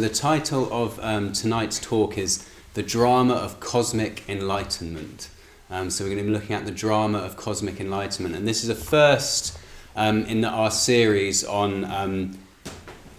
The title of tonight's talk is The Drama of Cosmic Enlightenment. So we're going to be looking at the drama of cosmic enlightenment, and this is a first in our series on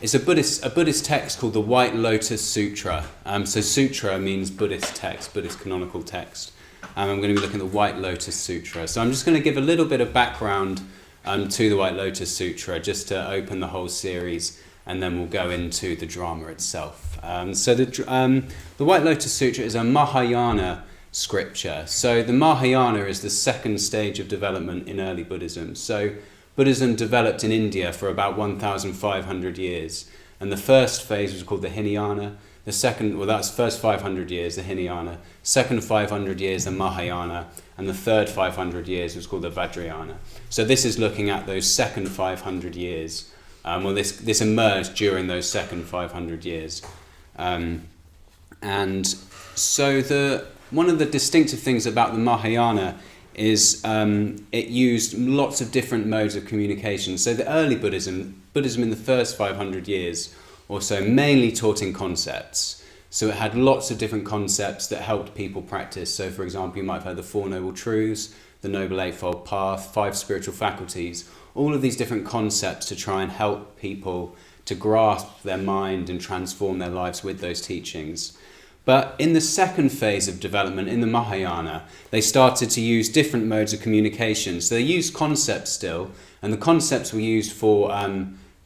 it's a Buddhist text called the White Lotus Sutra. So Sutra means Buddhist text, Buddhist canonical text. I'm going to be looking at the White Lotus Sutra. So I'm just going to give a little bit of background to the White Lotus Sutra, just to open the whole series, and then we'll go into the drama itself. So the White Lotus Sutra is a Mahayana scripture. So the Mahayana is the second stage of development in early Buddhism. So Buddhism developed in India for about 1,500 years. And the first phase was called the Hinayana. The second, well, that's first 500 years, the Hinayana. Second 500 years, the Mahayana. And the third 500 years was called the Vajrayana. So this is looking at those second 500 years. This emerged during those second 500 years. And so one of the distinctive things about the Mahayana is it used lots of different modes of communication. So the early Buddhism in the first 500 years or so mainly taught in concepts. So it had lots of different concepts that helped people practice. So for example, you might have heard the Four Noble Truths, the Noble Eightfold Path, 5 spiritual faculties, all of these different concepts to try and help people to grasp their mind and transform their lives with those teachings. But in the second phase of development, in the Mahayana, they started to use different modes of communication. So they used concepts still, and the concepts were used for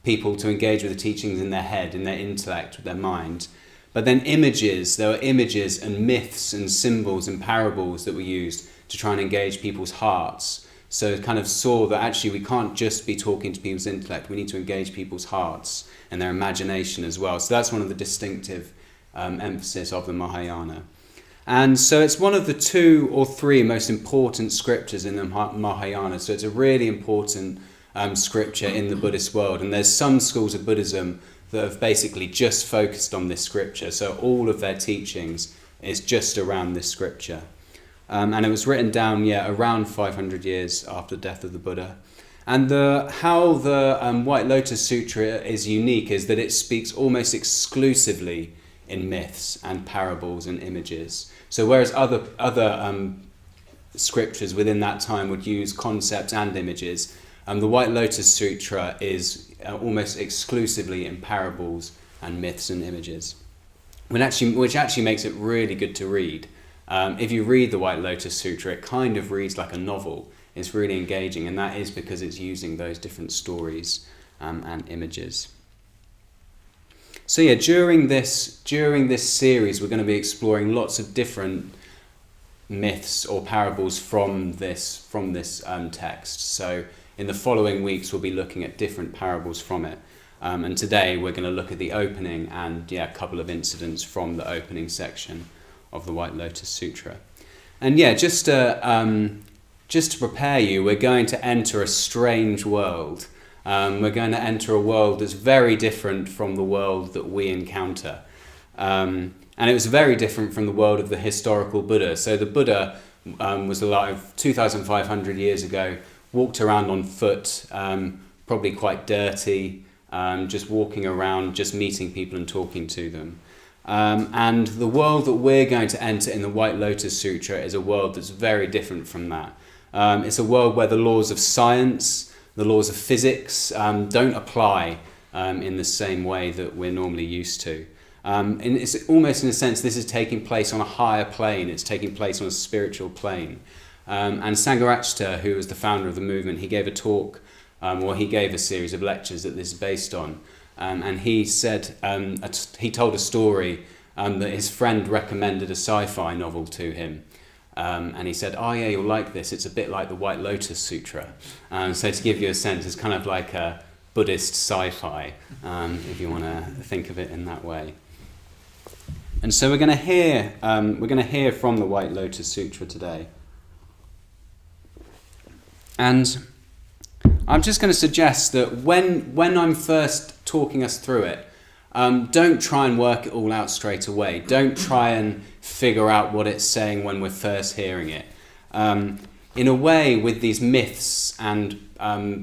people to engage with the teachings in their head, in their intellect, with their mind. But then there were images and myths and symbols and parables that were used to try and engage people's hearts. So it kind of saw that actually we can't just be talking to people's intellect, we need to engage people's hearts and their imagination as well. So that's one of the distinctive emphasis of the Mahayana. And so it's one of the 2 or 3 most important scriptures in the Mahayana. So it's a really important scripture in the Buddhist world. And there's some schools of Buddhism that have basically just focused on this scripture. So all of their teachings is just around this scripture. And it was written down, around 500 years after the death of the Buddha. And how the White Lotus Sutra is unique is that it speaks almost exclusively in myths and parables and images. So whereas other scriptures within that time would use concepts and images, the White Lotus Sutra is almost exclusively in parables and myths and images, which actually makes it really good to read. If you read the White Lotus Sutra, it kind of reads like a novel. It's really engaging, and that is because it's using those different stories and images. So during this series, we're going to be exploring lots of different myths or parables from this text. So in the following weeks, we'll be looking at different parables from it. And today, we're going to look at the opening and a couple of incidents from the opening section of the White Lotus Sutra. And just to prepare you, we're going to enter a strange world. We're going to enter a world that's very different from the world that we encounter. And it was very different from the world of the historical Buddha. So the Buddha was alive 2,500 years ago, walked around on foot, probably quite dirty, just walking around, just meeting people and talking to them. And the world that we're going to enter in the White Lotus Sutra is a world that's very different from that. It's a world where the laws of science, the laws of physics don't apply in the same way that we're normally used to. And it's almost in a sense this is taking place on a higher plane. It's taking place on a spiritual plane. And Sanghadharin, who was the founder of the movement, he gave a talk, he gave a series of lectures that this is based on. And he said, he told a story that his friend recommended a sci-fi novel to him. And he said, you'll like this. It's a bit like the White Lotus Sutra. So to give you a sense, it's kind of like a Buddhist sci-fi, if you want to think of it in that way. And so we're going to hear from the White Lotus Sutra today. And I'm just going to suggest that when I'm first talking us through it, don't try and work it all out straight away. Don't try and figure out what it's saying when we're first hearing it. In a way, with these myths and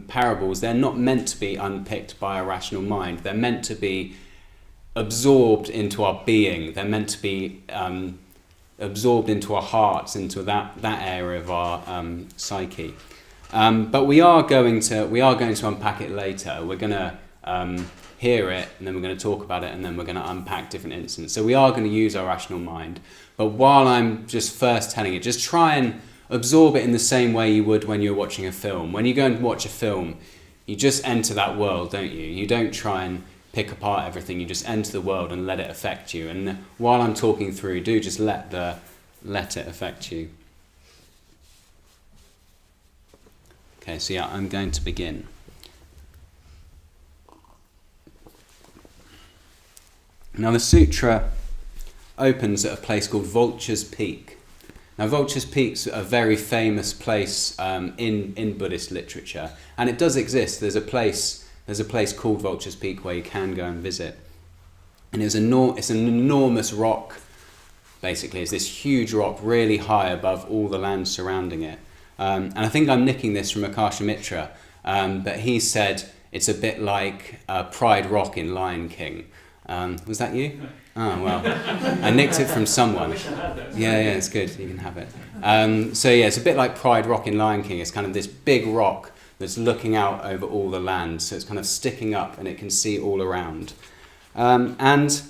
parables, they're not meant to be unpicked by a rational mind. They're meant to be absorbed into our being. They're meant to be absorbed into our hearts, into that area of our psyche. But we are going to unpack it later. We're going to hear it, and then we're going to talk about it, and then we're going to unpack different instances. So we are going to use our rational mind. But while I'm just first telling it, just try and absorb it in the same way you would when you're watching a film. When you go and watch a film, you just enter that world, don't you? You don't try and pick apart everything. You just enter the world and let it affect you. And while I'm talking through, do just let it affect you. Okay, so yeah, I'm going to begin. Now the sutra opens at a place called Vultures Peak. Now Vultures Peak's a very famous place in Buddhist literature, and it does exist. There's a place called Vultures Peak where you can go and visit, and it's an enormous rock. Basically, it's this huge rock really high above all the land surrounding it. And I think I'm nicking this from Akasha Mitra, but he said it's a bit like Pride Rock in Lion King. Was that you? Oh, well, I nicked it from someone. Yeah, it's good. You can have it. So yeah, it's a bit like Pride Rock in Lion King. It's kind of this big rock that's looking out over all the land. So it's kind of sticking up and it can see all around. And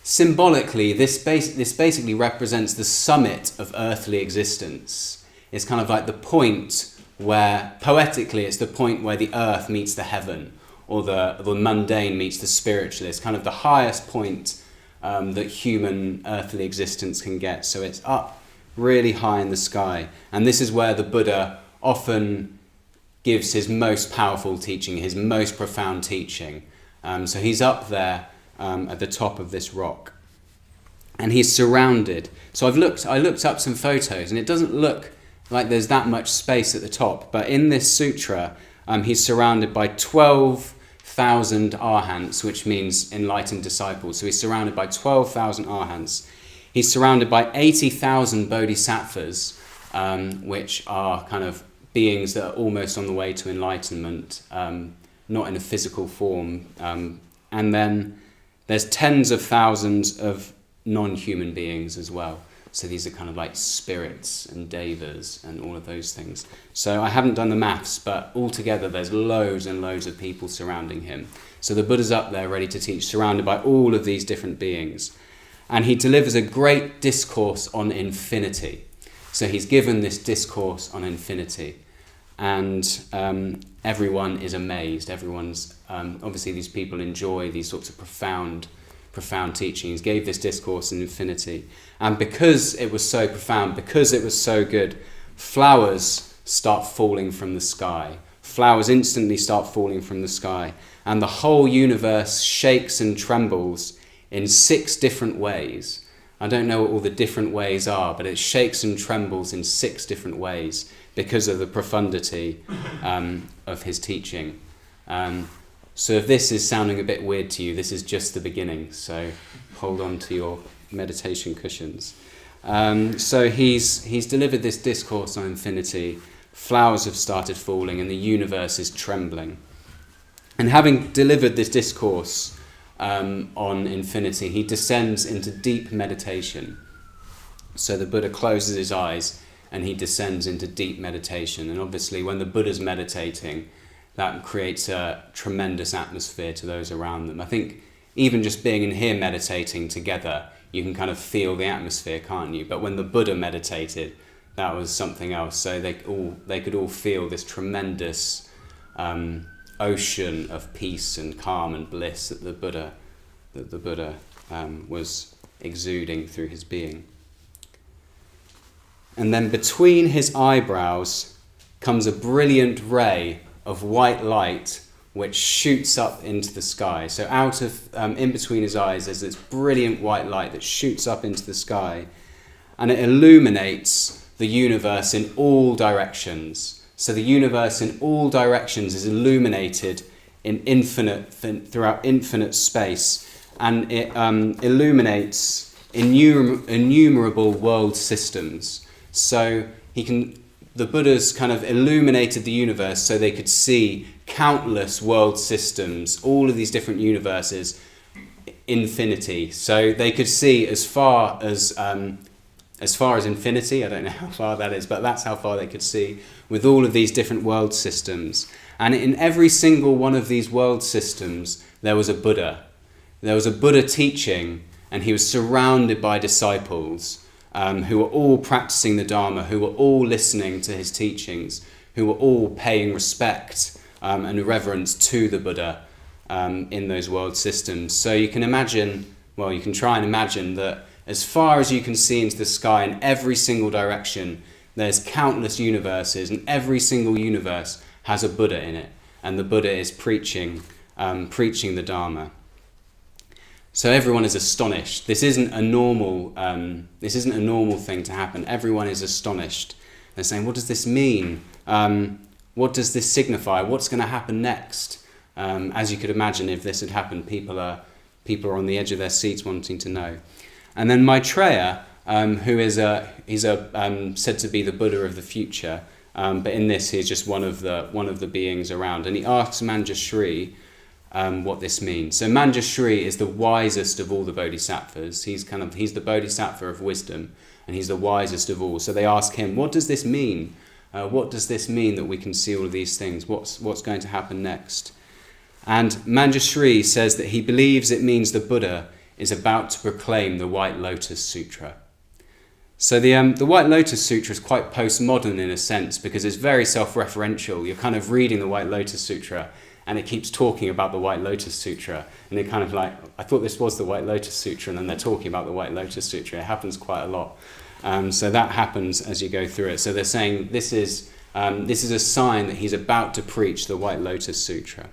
symbolically, this basically represents the summit of earthly existence. It's kind of like the point where, poetically, it's the point where the earth meets the heaven, or the mundane meets the spiritual. It's kind of the highest point that human earthly existence can get. So it's up really high in the sky. And this is where the Buddha often gives his most powerful teaching, his most profound teaching. So he's up there at the top of this rock. And he's surrounded. So I looked up some photos, and it doesn't look like there's that much space at the top. But in this sutra, he's surrounded by 12,000 arhants, which means enlightened disciples. So he's surrounded by 12,000 arhants. He's surrounded by 80,000 bodhisattvas, which are kind of beings that are almost on the way to enlightenment, not in a physical form. And then there's tens of thousands of non-human beings as well. So these are kind of like spirits and devas and all of those things. So I haven't done the maths, but altogether there's loads and loads of people surrounding him. So the Buddha's up there ready to teach, surrounded by all of these different beings. And he delivers a great discourse on infinity. So he's given this discourse on infinity. And everyone is amazed. Everyone's, obviously these people enjoy these sorts of profound teachings. Gave this discourse in infinity, and because it was so profound, because it was so good, flowers start falling from the sky. Flowers instantly start falling from the sky, and the whole universe shakes and trembles in 6 different ways. I don't know what all the different ways are, but it shakes and trembles in 6 different ways because of the profundity of his teaching. So if this is sounding a bit weird to you, this is just the beginning. So hold on to your meditation cushions. So he's delivered this discourse on infinity. Flowers have started falling and the universe is trembling. And having delivered this discourse on infinity, he descends into deep meditation. So the Buddha closes his eyes and he descends into deep meditation. And obviously when the Buddha's meditating, that creates a tremendous atmosphere to those around them. I think even just being in here meditating together, you can kind of feel the atmosphere, can't you? But when the Buddha meditated, that was something else. So they could all feel this tremendous ocean of peace and calm and bliss that the Buddha was exuding through his being. And then between his eyebrows comes a brilliant ray of white light which shoots up into the sky. So out of in between his eyes there's this brilliant white light that shoots up into the sky, and it illuminates the universe in all directions. So the universe in all directions is illuminated throughout infinite space, and it illuminates innumerable world systems. So the Buddha's kind of illuminated the universe so they could see countless world systems, all of these different universes infinity. So they could see as far as infinity. I don't know how far that is, but that's how far they could see with all of these different world systems. And in every single one of these world systems, there was a Buddha. There was a Buddha teaching, and he was surrounded by disciples who were all practicing the Dharma, who were all listening to his teachings, who were all paying respect and reverence to the Buddha in those world systems. So you can imagine, well, you can try and imagine that as far as you can see into the sky in every single direction, there's countless universes, and every single universe has a Buddha in it, and the Buddha is preaching the Dharma. So everyone is astonished. This isn't a normal thing to happen. Everyone is astonished. They're saying, "What does this mean? What does this signify? What's going to happen next?" As you could imagine, if this had happened, people are on the edge of their seats wanting to know. And then Maitreya, who is said to be the Buddha of the future, but in this he's just one of the beings around, and he asks Manjushri what this means. So Manjushri is the wisest of all the bodhisattvas. He's the bodhisattva of wisdom, and he's the wisest of all. So they ask him, "What does this mean? What does this mean that we can see all of these things? What's going to happen next?" And Manjushri says that he believes it means the Buddha is about to proclaim the White Lotus Sutra. So the White Lotus Sutra is quite postmodern in a sense, because it's very self-referential. You're kind of reading the White Lotus Sutra, and it keeps talking about the White Lotus Sutra, and it kind of like, I thought this was the White Lotus Sutra, and then they're talking about the White Lotus Sutra. It happens quite a lot. So that happens as you go through it. So they're saying this is a sign that he's about to preach the White Lotus Sutra.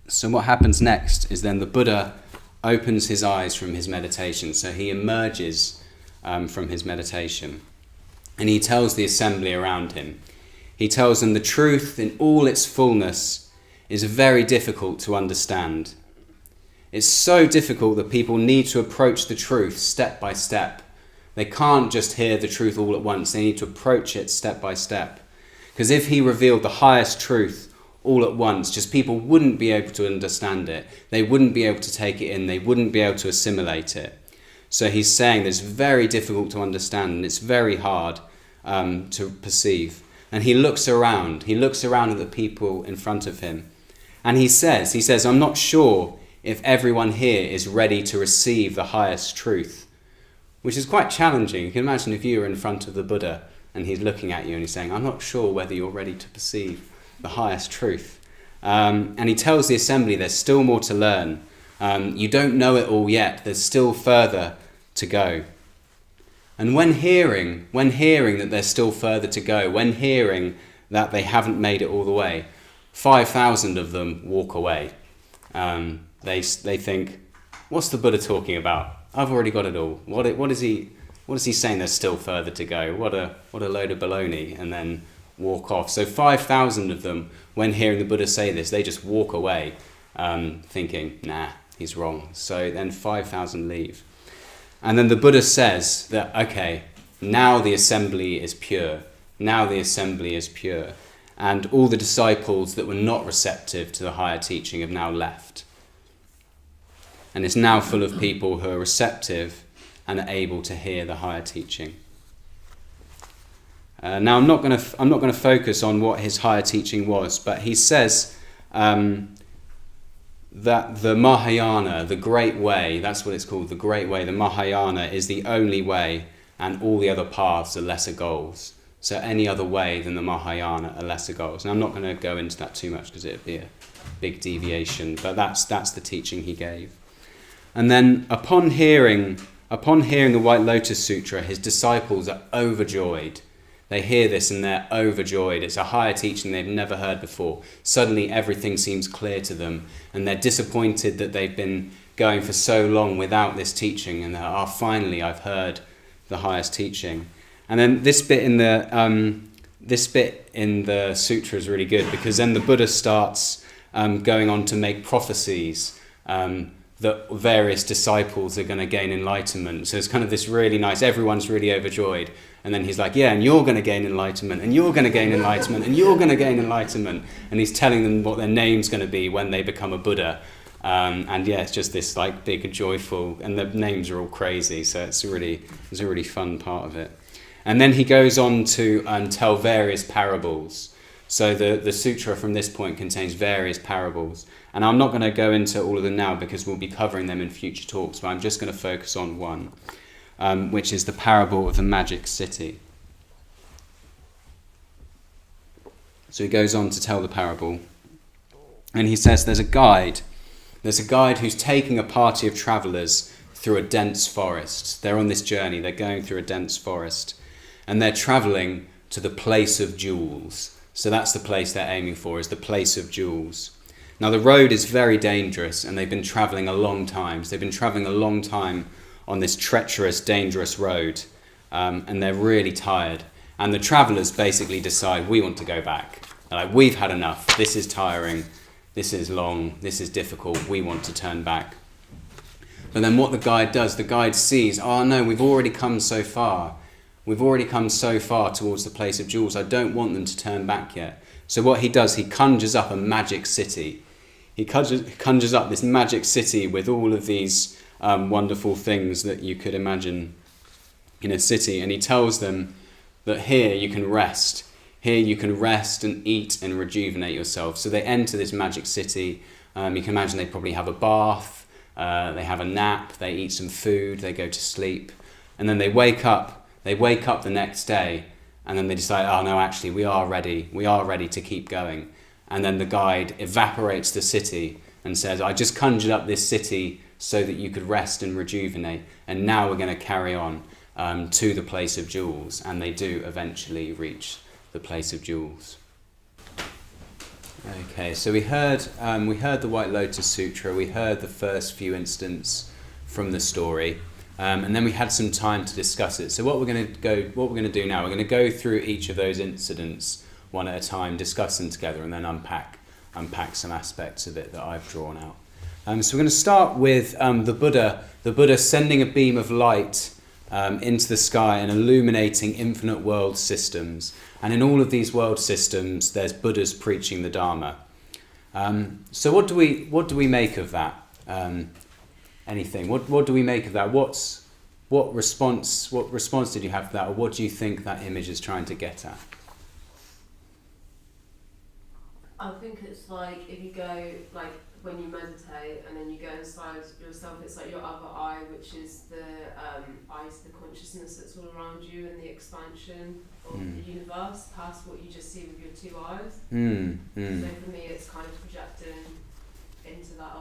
So what happens next is then the Buddha opens his eyes from his meditation. So he emerges from his meditation, and he tells the assembly around him. He tells them the truth in all its fullness is very difficult to understand. It's so difficult that people need to approach the truth step by step. They can't just hear the truth all at once. They need to approach it step by step. Because if he revealed the highest truth all at once, just people wouldn't be able to understand it. They wouldn't be able to take it in. They wouldn't be able to assimilate it. So he's saying that it's very difficult to understand, and it's very hard to perceive. And he looks around. He looks around at the people in front of him. And he says, "I'm not sure if everyone here is ready to receive the highest truth," which is quite challenging. You can imagine if you were in front of the Buddha and he's looking at you and he's saying, "I'm not sure whether you're ready to perceive the highest truth." And he tells the assembly there's still more to learn. You don't know it all yet. There's still further to go. And when hearing that there's still further to go, when hearing that they haven't made it all the way, 5,000 of them walk away. They think, "What's the Buddha talking about? I've already got it all. What is he saying? There's still further to go. What a load of baloney!" And then walk off. So 5,000 of them, when hearing the Buddha say this, they just walk away, thinking, "Nah, he's wrong." So then 5,000 leave. And then the Buddha says that, okay, now the assembly is pure. Now the assembly is pure. And all the disciples that were not receptive to the higher teaching have now left. And it's now full of people who are receptive and are able to hear the higher teaching. Now I'm not going to focus on what his higher teaching was, but he says that the Mahayana, the Great Way, that's what it's called, the Great Way, the Mahayana is the only way, and all the other paths are lesser goals. So any other way than the Mahayana are lesser goals. And I'm not going to go into that too much because it would be a big deviation, but that's the teaching he gave. And then upon hearing the White Lotus Sutra, his disciples are overjoyed. They hear this and they're overjoyed. It's a higher teaching they've never heard before. Suddenly everything seems clear to them, and they're disappointed that they've been going for so long without this teaching, and finally I've heard the highest teaching. And then this bit in the sutra is really good, because then the Buddha starts going on to make prophecies that various disciples are going to gain enlightenment. So it's kind of this really nice, everyone's really overjoyed, And then he's like, yeah, and you're going to gain enlightenment, and you're going to gain enlightenment, and you're going to gain enlightenment. And he's telling them what their name's going to be when they become a Buddha. And yeah, it's just this like big joyful, and the names are all crazy, so it's a really fun part of it. And then he goes on to tell various parables. So the sutra from this point contains various parables. And I'm not going to go into all of them now because we'll be covering them in future talks, but I'm just going to focus on one, which is the parable of the magic city. So he goes on to tell the parable. And he says there's a guide who's taking a party of travellers through a dense forest. They're on this journey, they're going through a dense forest. And they're travelling to the place of jewels. So that's the place they're aiming for, is the place of jewels. Now the road is very dangerous, and they've been travelling a long time. So they've been travelling a long time on this treacherous, dangerous road, and they're really tired. And the travellers basically decide, we want to go back. They're like, we've had enough. This is tiring. This is long. This is difficult. We want to turn back. But then what the guide does, the guide sees, oh no, we've already come so far. We've already come so far towards the place of jewels. I don't want them to turn back yet. So what he does, he conjures up a magic city. He conjures up this magic city with all of these wonderful things that you could imagine in a city. And he tells them that here you can rest. Here you can rest and eat and rejuvenate yourself. So they enter this magic city. You can imagine they probably have a bath. They have a nap. They eat some food. They go to sleep. And then they wake up. They wake up the next day, and then they decide, oh no, actually we are ready to keep going. And then the guide evaporates the city and says, I just conjured up this city so that you could rest and rejuvenate, and now we're going to carry on to the place of jewels. And they do eventually reach the place of jewels. Okay, so we heard the White Lotus Sutra, we heard the first few incidents from the story. And then we had some time to discuss it. So what we're going to do now, we're going to go through each of those incidents one at a time, discuss them together, and then unpack some aspects of it that I've drawn out. So we're going to start with the Buddha sending a beam of light into the sky and illuminating infinite world systems. And in all of these world systems, there's Buddhas preaching the Dharma. So what do we make of that? Anything? What do we make of that? What response did you have to that, or what do you think that image is trying to get at? I think it's like if you go like when you meditate and then you go inside yourself, it's like your other eye, which is the eyes, the consciousness that's all around you, and the expansion of the universe past what you just see with your two eyes. So for me, it's kind of projecting into that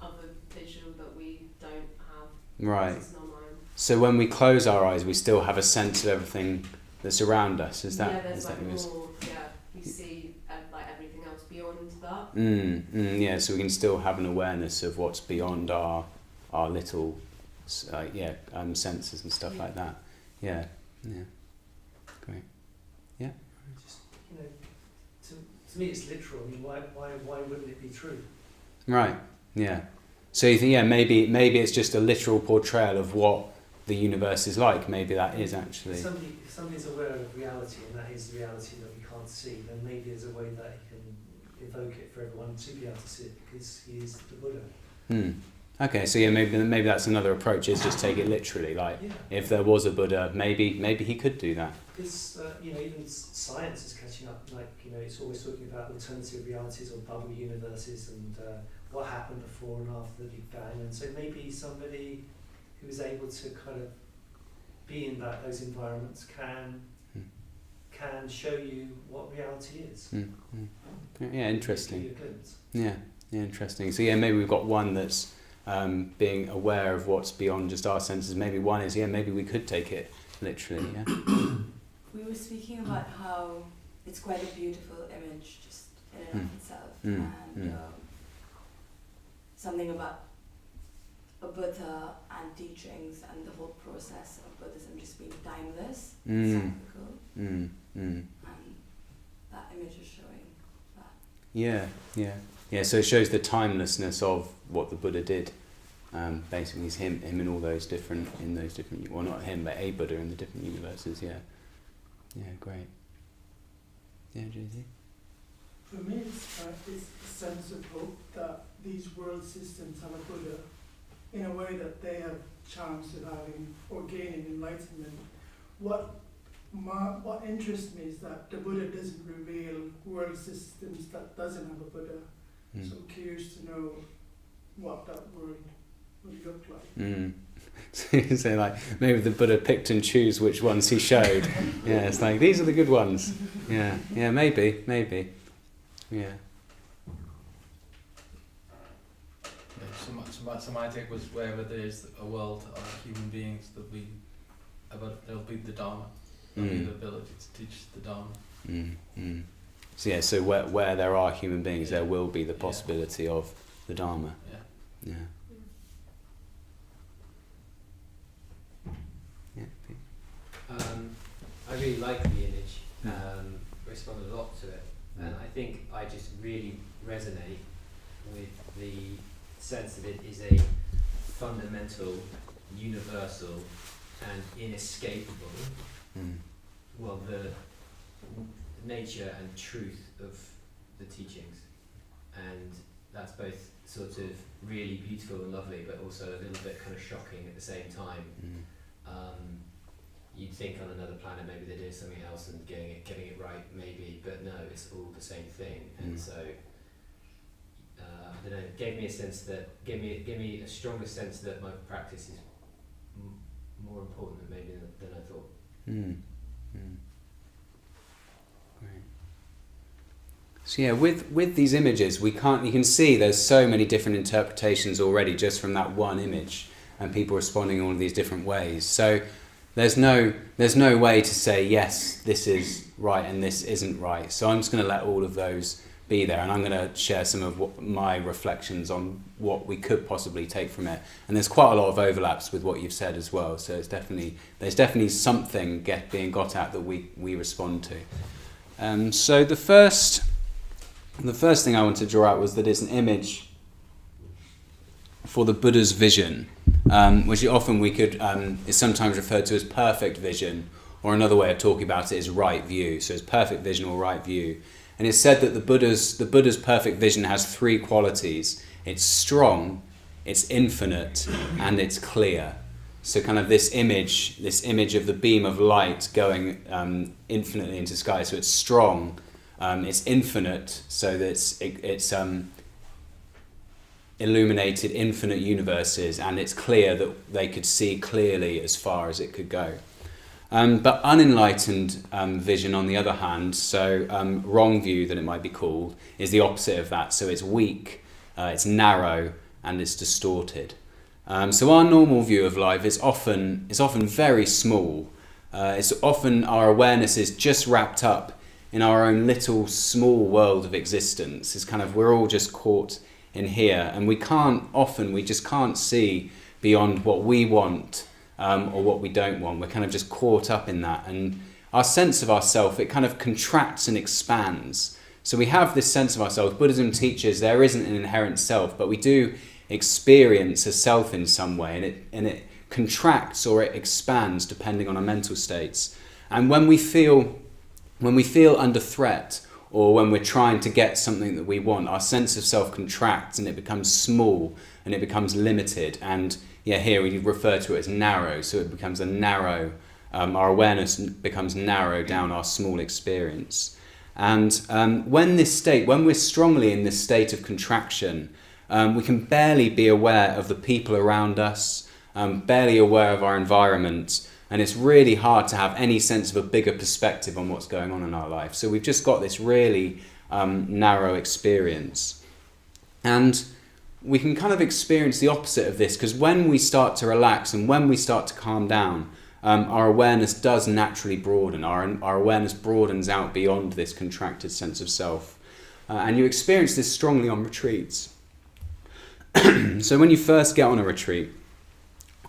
other visual that we don't have. Right. It's not mine. So when we close our eyes, we still have a sense of everything that's around us. Is that? Yeah, there's is like that more. Yeah, you see like everything else beyond that. Yeah, so we can still have an awareness of what's beyond our little, senses and stuff like that. Yeah. Great. Yeah. Just to me, it's literal. I mean, why wouldn't it be true? Right. Yeah. So you think, maybe it's just a literal portrayal of what the universe is like. Maybe that is actually. If somebody's aware of reality, and that is the reality that we can't see, then maybe there's a way that he can evoke it for everyone to be able to see it, because he is the Buddha. Okay, so maybe that's another approach, is just take it literally. Like, if there was a Buddha, maybe he could do that. Because even science is catching up. Like, it's always talking about alternative realities or bubble universes and what happened before and after the Big Bang. And so maybe somebody who is able to kind of be in those environments can show you what reality is. Yeah, interesting. Give you a glimpse. Yeah, interesting. So maybe we've got one that's being aware of what's beyond just our senses. Maybe one is, maybe we could take it literally. Yeah. We were speaking about how it's quite a beautiful image just in and of itself, and something about a Buddha and teachings and the whole process of Buddhism just being timeless, cyclical, and that image is showing that. Yeah. So it shows the timelessness of what the Buddha did. Basically, he's him in all those different, well, not him, but a Buddha in the different universes. Yeah, great. Yeah, JZ. For me, it's a sense of hope that these world systems have a Buddha in a way that they have chance of having or gaining enlightenment. What interests me is that the Buddha doesn't reveal world systems that doesn't have a Buddha. So I'm curious to know what that world would look like. So like maybe the Buddha picked and choose which ones he showed. Yeah, it's like these are the good ones. Yeah, maybe. Yeah. So my take was wherever there's a world of human beings, there'll be the Dharma. There'll be the ability to teach the Dharma. So where there are human beings, there will be the possibility of the Dharma. Yeah. I really like the image. Responded a lot to it, and I think I just really resonate with the sense that it is a fundamental, universal, and inescapable. Well, the nature and truth of the teachings, and that's both sort of really beautiful and lovely, but also a little bit kind of shocking at the same time. You'd think on another planet maybe they're doing something else and getting it right, maybe, but no, it's all the same thing. And so I don't know, gave me a stronger sense that my practice is more important maybe than I thought. Right. So yeah, with these images, you can see there's so many different interpretations already just from that one image, and people responding in all of these different ways. So there's no way to say yes, this is right and this isn't right. So I'm just going to let all of those be there, and I'm going to share some of my reflections on what we could possibly take from it. And there's quite a lot of overlaps with what you've said as well. So there's definitely something being got at that we respond to. So the first thing I want to draw out was that it's an image for the Buddha's vision, which often is sometimes referred to as perfect vision, or another way of talking about it is right view. So it's perfect vision or right view. And it's said that the Buddha's perfect vision has three qualities. It's strong, it's infinite, and it's clear. So kind of this image of the beam of light going infinitely into the sky. So it's strong, it's infinite, so that it's illuminated infinite universes, and it's clear that they could see clearly as far as it could go. But unenlightened vision, on the other hand, so wrong view that it might be called, is the opposite of that. So it's weak, it's narrow, and it's distorted. So our normal view of life is often very small. It's often our awareness is just wrapped up in our own little small world of existence. It's kind of, we're all just caught in here, and we just can't see beyond what we want or what we don't want. We're kind of just caught up in that, and our sense of ourself, it kind of contracts and expands. So we have this sense of ourselves. Buddhism teaches there isn't an inherent self, but we do experience a self in some way, and it contracts or it expands depending on our mental states. And when we feel under threat, or when we're trying to get something that we want, our sense of self contracts and it becomes small and it becomes limited. And here we refer to it as narrow. So it becomes our awareness becomes narrow down our small experience. And when we're strongly in this state of contraction, we can barely be aware of the people around us, barely aware of our environment. And it's really hard to have any sense of a bigger perspective on what's going on in our life. So we've just got this really narrow experience. And we can kind of experience the opposite of this, because when we start to relax and when we start to calm down, our awareness does naturally broaden. Our awareness broadens out beyond this contracted sense of self. And you experience this strongly on retreats. So when you first get on a retreat,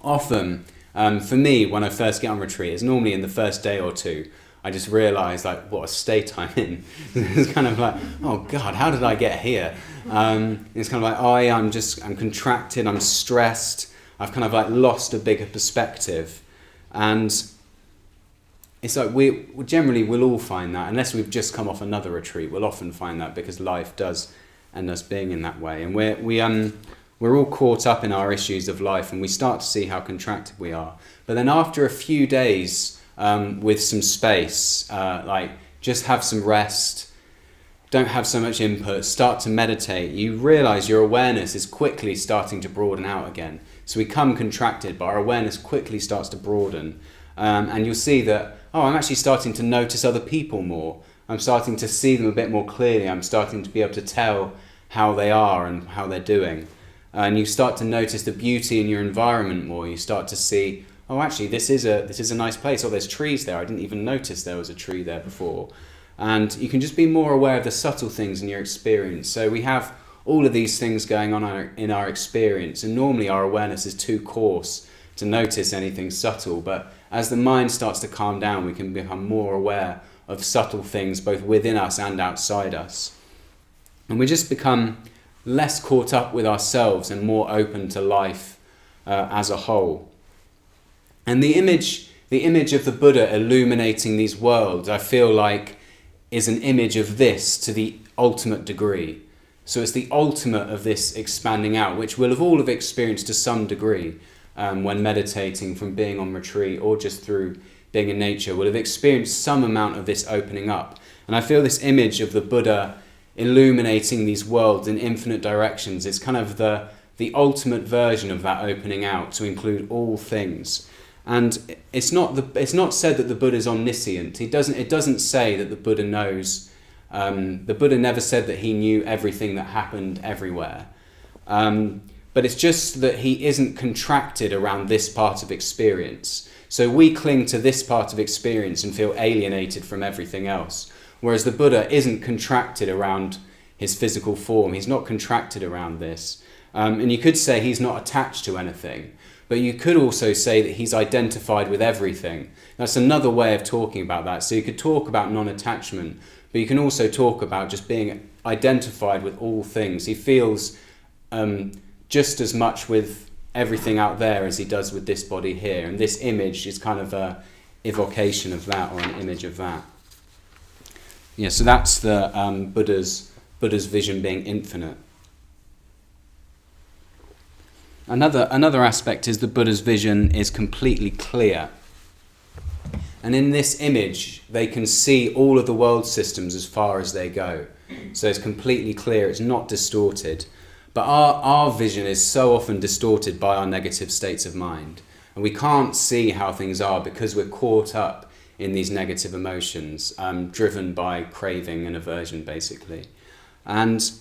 often... for me, when I first get on retreat, it's normally in the first day or two, I just realised like what a state I'm in. It's kind of like, oh God, how did I get here? It's kind of like, I'm contracted, I'm stressed, I've kind of like lost a bigger perspective. And it's like we'll all find that, unless we've just come off another retreat, we'll often find that because life does end us being in that way. And we're all caught up in our issues of life, and we start to see how contracted we are. But then after a few days, with some space, like just have some rest, don't have so much input, start to meditate, you realise your awareness is quickly starting to broaden out again. So we come contracted, but our awareness quickly starts to broaden. And you'll see that, I'm actually starting to notice other people more. I'm starting to see them a bit more clearly. I'm starting to be able to tell how they are and how they're doing. And you start to notice the beauty in your environment more. You start to see, actually, this is a nice place. There's trees there. I didn't even notice there was a tree there before. And you can just be more aware of the subtle things in your experience. So we have all of these things going on in our experience, and normally our awareness is too coarse to notice anything subtle. But as the mind starts to calm down, we can become more aware of subtle things both within us and outside us. And we just become less caught up with ourselves and more open to life as a whole. And the image of the Buddha illuminating these worlds, I feel like, is an image of this to the ultimate degree. So it's the ultimate of this expanding out, which we'll have all have experienced to some degree when meditating, from being on retreat or just through being in nature. We'll have experienced some amount of this opening up. And I feel this image of the Buddha illuminating these worlds in infinite directions, it's kind of the ultimate version of that opening out to include all things. And it's not said that the Buddha is omniscient. It doesn't say that the Buddha knows. The Buddha never said that he knew everything that happened everywhere. But it's just that he isn't contracted around this part of experience. So we cling to this part of experience and feel alienated from everything else. Whereas the Buddha isn't contracted around his physical form. He's not contracted around this. And you could say he's not attached to anything. But you could also say that he's identified with everything. That's another way of talking about that. So you could talk about non-attachment, but you can also talk about just being identified with all things. He feels just as much with everything out there as he does with this body here. And this image is kind of a evocation of that, or an image of that. Yeah, so that's the Buddha's vision being infinite. Another aspect is the Buddha's vision is completely clear. And in this image, they can see all of the world systems as far as they go. So it's completely clear, it's not distorted. But our vision is so often distorted by our negative states of mind. And we can't see how things are because we're caught up in these negative emotions, driven by craving and aversion, basically. And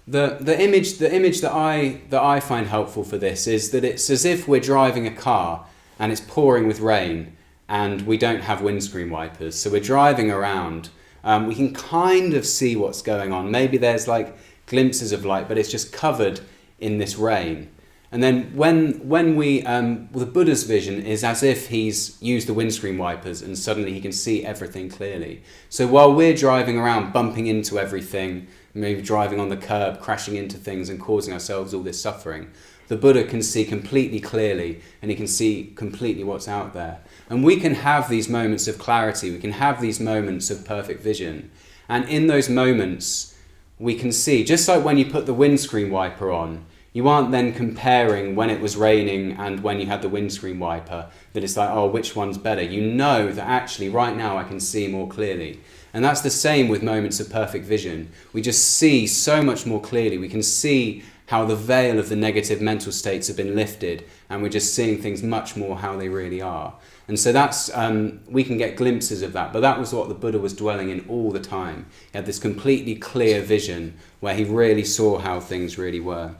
the image that I find helpful for this is that it's as if we're driving a car and it's pouring with rain and we don't have windscreen wipers. So we're driving around. We can kind of see what's going on. Maybe there's like glimpses of light, but it's just covered in this rain. And then when we, the Buddha's vision is as if he's used the windscreen wipers and suddenly he can see everything clearly. So while we're driving around bumping into everything, maybe driving on the curb, crashing into things and causing ourselves all this suffering, the Buddha can see completely clearly and he can see completely what's out there. And we can have these moments of clarity, we can have these moments of perfect vision. And in those moments, we can see, just like when you put the windscreen wiper on, you aren't then comparing when it was raining and when you had the windscreen wiper, that it's like, oh, which one's better? You know that actually right now I can see more clearly. And that's the same with moments of perfect vision. We just see so much more clearly. We can see how the veil of the negative mental states have been lifted, and we're just seeing things much more how they really are. And so that's, we can get glimpses of that, but that was what the Buddha was dwelling in all the time. He had this completely clear vision where he really saw how things really were.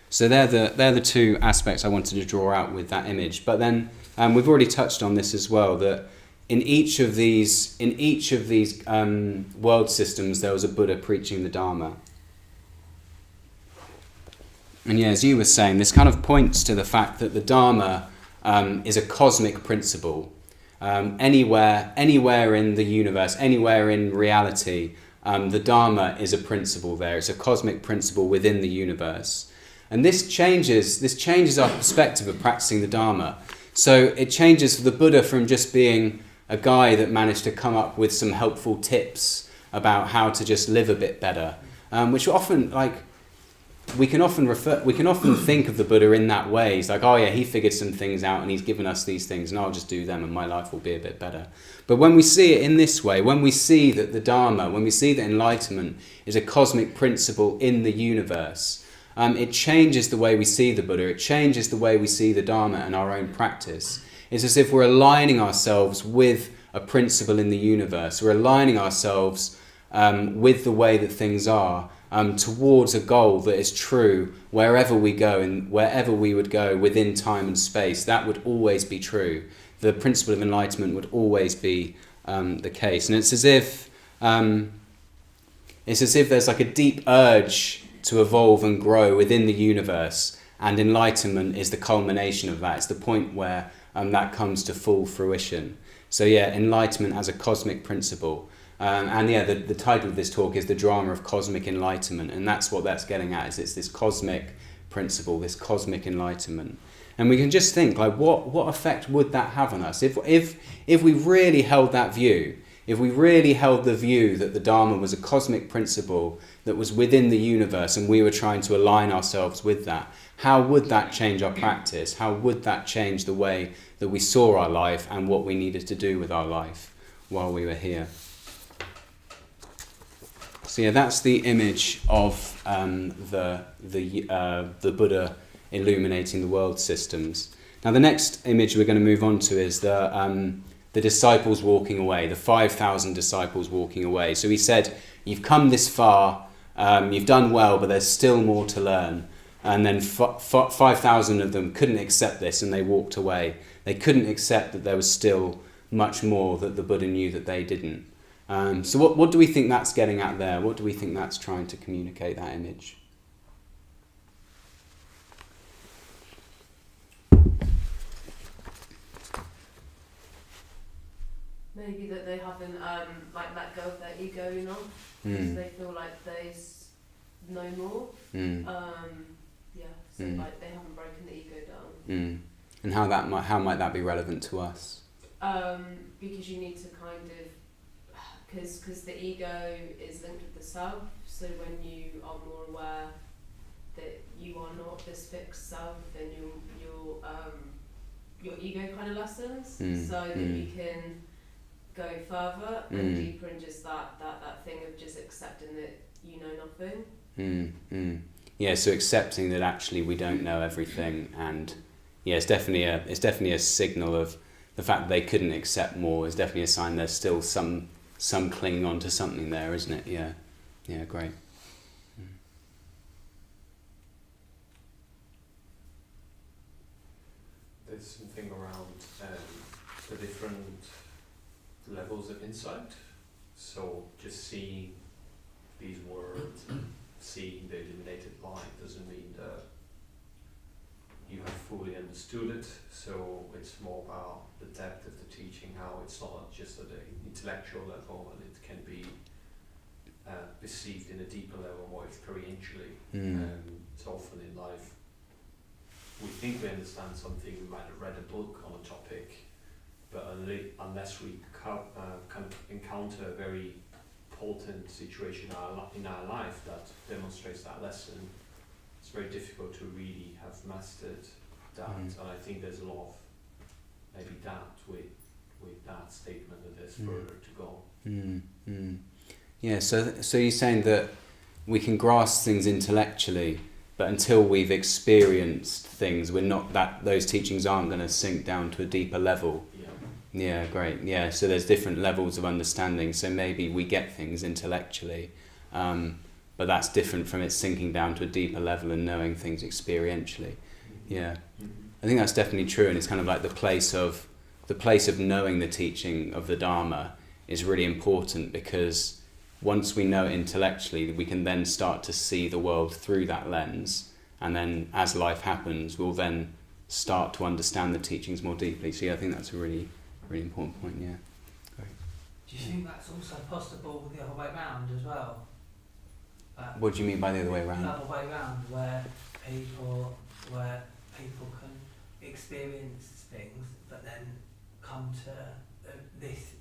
So they're the two aspects I wanted to draw out with that image. But then we've already touched on this as well, that in each of these world systems there was a Buddha preaching the Dharma. And yeah, as you were saying, this kind of points to the fact that the Dharma is a cosmic principle. anywhere in the universe, anywhere in reality, the Dharma is a principle there. It's a cosmic principle within the universe. And this changes our perspective of practicing the Dharma. So it changes the Buddha from just being a guy that managed to come up with some helpful tips about how to just live a bit better, which often, like, we can often think of the Buddha in that way. He's like, oh yeah, he figured some things out and he's given us these things and I'll just do them and my life will be a bit better. But when we see it in this way, when we see that the Dharma, when we see that enlightenment is a cosmic principle in the universe, it changes the way we see the Buddha. It changes the way we see the Dharma and our own practice. It's as if we're aligning ourselves with a principle in the universe. We're aligning ourselves with the way that things are, towards a goal that is true wherever we go and wherever we would go within time and space. That would always be true. The principle of enlightenment would always be the case. And it's as if there's like a deep urge to evolve and grow within the universe, and enlightenment is the culmination of that. It's the point where that comes to full fruition. So yeah, enlightenment as a cosmic principle. And yeah, the title of this talk is The Drama of Cosmic Enlightenment, and that's what that's getting at, is it's this cosmic principle, this cosmic enlightenment. And we can just think, like, what effect would that have on us? If we really held that view, if we really held the view that the Dharma was a cosmic principle that was within the universe and we were trying to align ourselves with that, how would that change our practice? How would that change the way that we saw our life and what we needed to do with our life while we were here? So yeah, that's the image of the Buddha illuminating the world systems. Now the next image we're going to move on to is the disciples walking away, the 5,000 disciples walking away. So he said, you've come this far, you've done well, but there's still more to learn. And then 5,000 of them couldn't accept this and they walked away. They couldn't accept that there was still much more that the Buddha knew that they didn't. So what do we think that's getting at there? What do we think that's trying to communicate, that image? Maybe that they haven't let go of their ego enough, because they feel like they know more. So like they haven't broken the ego down. And how might that be relevant to us? Because you need to kind of, because the ego is linked with the self. So when you are more aware that you are not this fixed self, then your ego kind of lessens, so that you can go further and deeper in just that thing of just accepting that you know nothing. Yeah, so accepting that actually we don't know everything, and yeah, it's definitely a signal of the fact that they couldn't accept more. Is definitely a sign there's still some clinging on to something there, isn't it? Yeah, great. There's something around the different levels of insight. So just seeing these words, seeing the illuminated light doesn't mean that you have fully understood it. So it's more about the depth of the teaching, how it's not just at the intellectual level, and it can be perceived in a deeper level, more experientially. So often in life, we think we understand something, we might have read a book on a topic, but unless we kind of encounter a very potent situation in our life that demonstrates that lesson, it's very difficult to really have mastered that. And I think there's a lot of maybe that with that statement that there's further to go. Yeah, so you're saying that we can grasp things intellectually, but until we've experienced things, those teachings aren't going to sink down to a deeper level. Yeah, great. Yeah, so there's different levels of understanding. So maybe we get things intellectually, but that's different from it sinking down to a deeper level and knowing things experientially. Yeah, I think that's definitely true, and it's kind of like the place of knowing the teaching of the Dharma is really important, because once we know it intellectually, we can then start to see the world through that lens, and then as life happens, we'll then start to understand the teachings more deeply. So yeah, I think that's a really really important point. Yeah. Do you think that's also possible the other way round as well? What do you mean by the other way The around? other way round, where people can experience things, but then come to this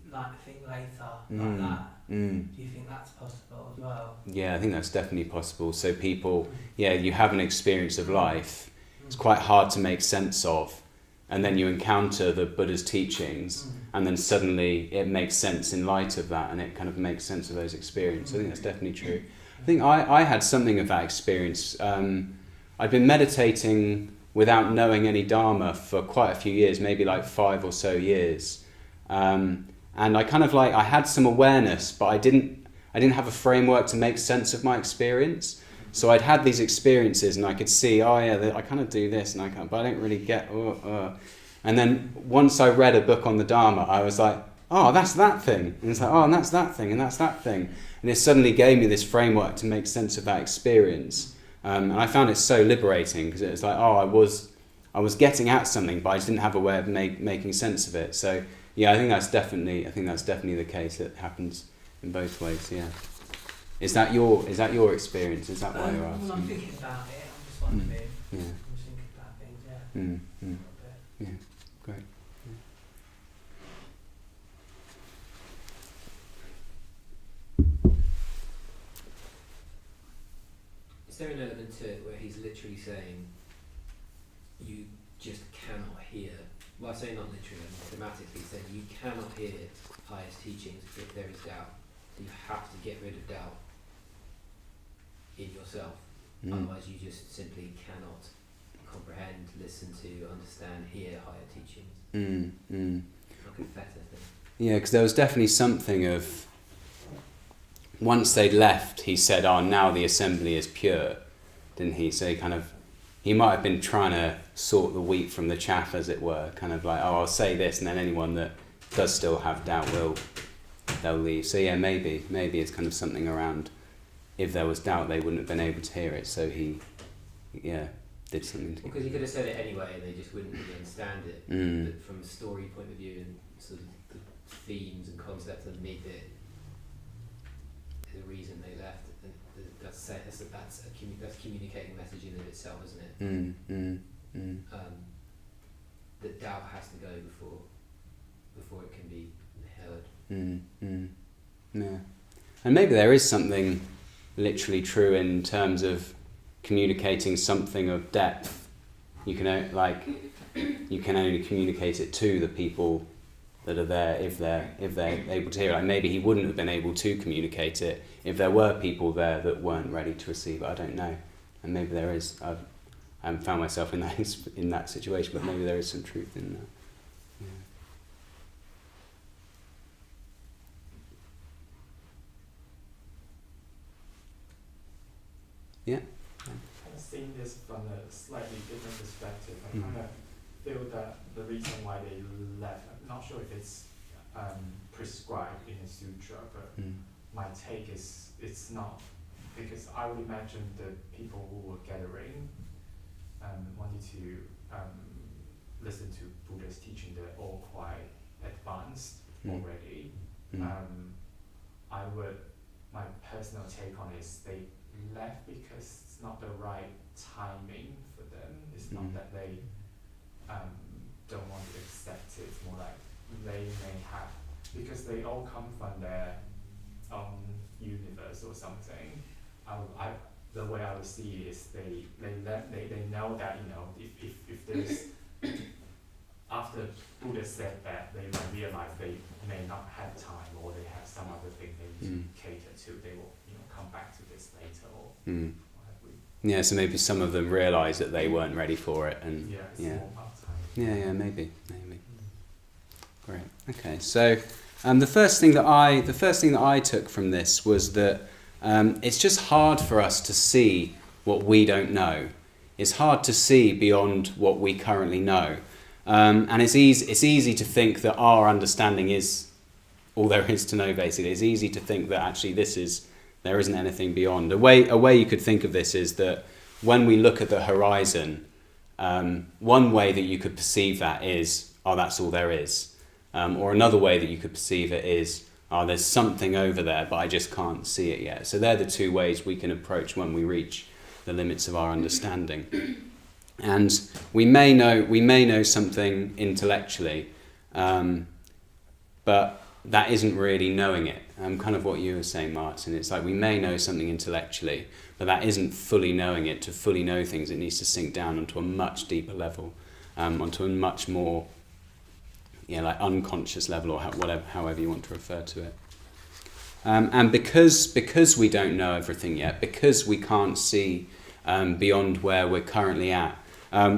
thing later, like that. Do you think that's possible as well? Yeah, I think that's definitely possible. So people, you have an experience of life. It's quite hard to make sense of, and then you encounter the Buddha's teachings, and then suddenly it makes sense in light of that, and it kind of makes sense of those experiences. I think that's definitely true. I think I had something of that experience. I'd been meditating without knowing any Dharma for quite a few years, maybe like 5 or so years. And I kind of I had some awareness, but I didn't have a framework to make sense of my experience. So I'd had these experiences and I could see, I kind of do this, and but I don't really get, And then once I read a book on the Dharma, I was like, oh, that's that thing. And it's like, oh, and that's that thing, and that's that thing. And it suddenly gave me this framework to make sense of that experience. And I found it so liberating, because it was like, I was getting at something, but I just didn't have a way of making sense of it. So yeah, I think that's definitely the case. It happens in both ways. Yeah. Is that your experience? Is that why you're asking? Well, I'm thinking about it. I'm just wondering. Yeah. I'm just thinking about things. Yeah. Yeah. Great. Is there an element to it where he's literally saying you just cannot hear, well I say not literally, mathematically saying you cannot hear highest teachings if there is doubt. You have to get rid of doubt in yourself. Otherwise you just simply cannot comprehend, listen to, understand, hear higher teachings. Like a fetter thing. Yeah, because there was definitely something of, once they'd left, he said, now the assembly is pure, didn't he? So he might have been trying to sort the wheat from the chaff, as it were, kind of like, I'll say this, and then anyone that does still have doubt they'll leave. So yeah, maybe it's kind of something around, if there was doubt, they wouldn't have been able to hear it, so he, did something to... Because he could have said it anyway and they just wouldn't really understand it. But from a story point of view and sort of the themes and concepts underneath it, the reason they left, that's communicating a message in and of itself, isn't it? That doubt has to go before it can be heard. Yeah. And maybe there is something literally true in terms of communicating something of depth. You can only communicate it to the people that are there if they're able to hear it. Like maybe he wouldn't have been able to communicate it if there were people there that weren't ready to receive it. I don't know, and maybe there is. I haven't found myself in that situation, but maybe there is some truth in that. Yeah. Kind of seeing this from a slightly different perspective, I kind of feel that the reason why they left, I'm not sure if it's prescribed in a sutra, but my take is it's not, because I would imagine the people who were gathering wanted to listen to Buddha's teaching. They're all quite advanced already. My personal take on it is they left because it's not the right timing for them. It's not that they don't want to accept it. It's more like they may have, because they all come from their own universe or something. The way I would see it is they know that, if there's after Buddha said that, they might realize they may not have time, or they have some other thing they need to cater to. They will come back to this later, or what have we. Yeah, so maybe some of them realised that they weren't ready for it, and maybe. Great. Okay, so the first thing that I took from this was that it's just hard for us to see what we don't know. It's hard to see beyond what we currently know, and it's easy to think that our understanding is all there is to know. Basically, it's easy to think that actually there isn't anything beyond. A way you could think of this is that when we look at the horizon, one way that you could perceive that is, that's all there is. Or another way that you could perceive it is, there's something over there, but I just can't see it yet. So they're the two ways we can approach when we reach the limits of our understanding. And we may know something intellectually, but that isn't really knowing it. Kind of what you were saying, Martin. It's like we may know something intellectually, but that isn't fully knowing it. To fully know things, it needs to sink down onto a much deeper level, onto a much more, like unconscious level, or however you want to refer to it. And because we don't know everything yet, because we can't see beyond where we're currently at,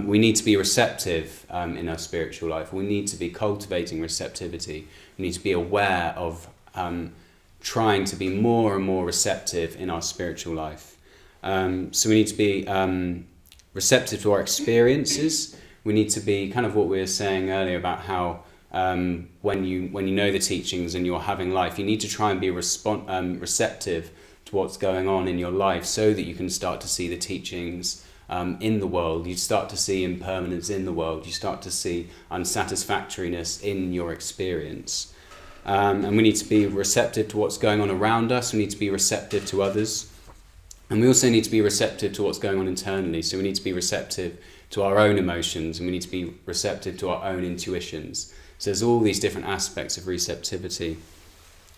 we need to be receptive in our spiritual life. We need to be cultivating receptivity. We need to be aware of trying to be more and more receptive in our spiritual life. So we need to be receptive to our experiences. We need to be kind of what we were saying earlier about how when you know the teachings and you're having life, you need to try and be receptive to what's going on in your life, so that you can start to see the teachings in the world. You start to see impermanence in the world. You start to see unsatisfactoriness in your experience. And we need to be receptive to what's going on around us. We need to be receptive to others. And we also need to be receptive to what's going on internally. So we need to be receptive to our own emotions, and we need to be receptive to our own intuitions. So there's all these different aspects of receptivity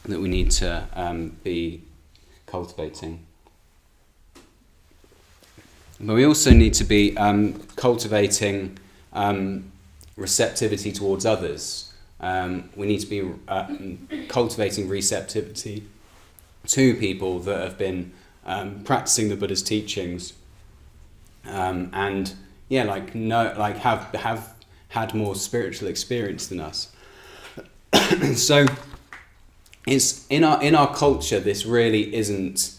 that we need to be cultivating. But we also need to be cultivating receptivity towards others. We need to be cultivating receptivity to people that have been practicing the Buddha's teachings, and have had more spiritual experience than us. So it's in our culture, this really isn't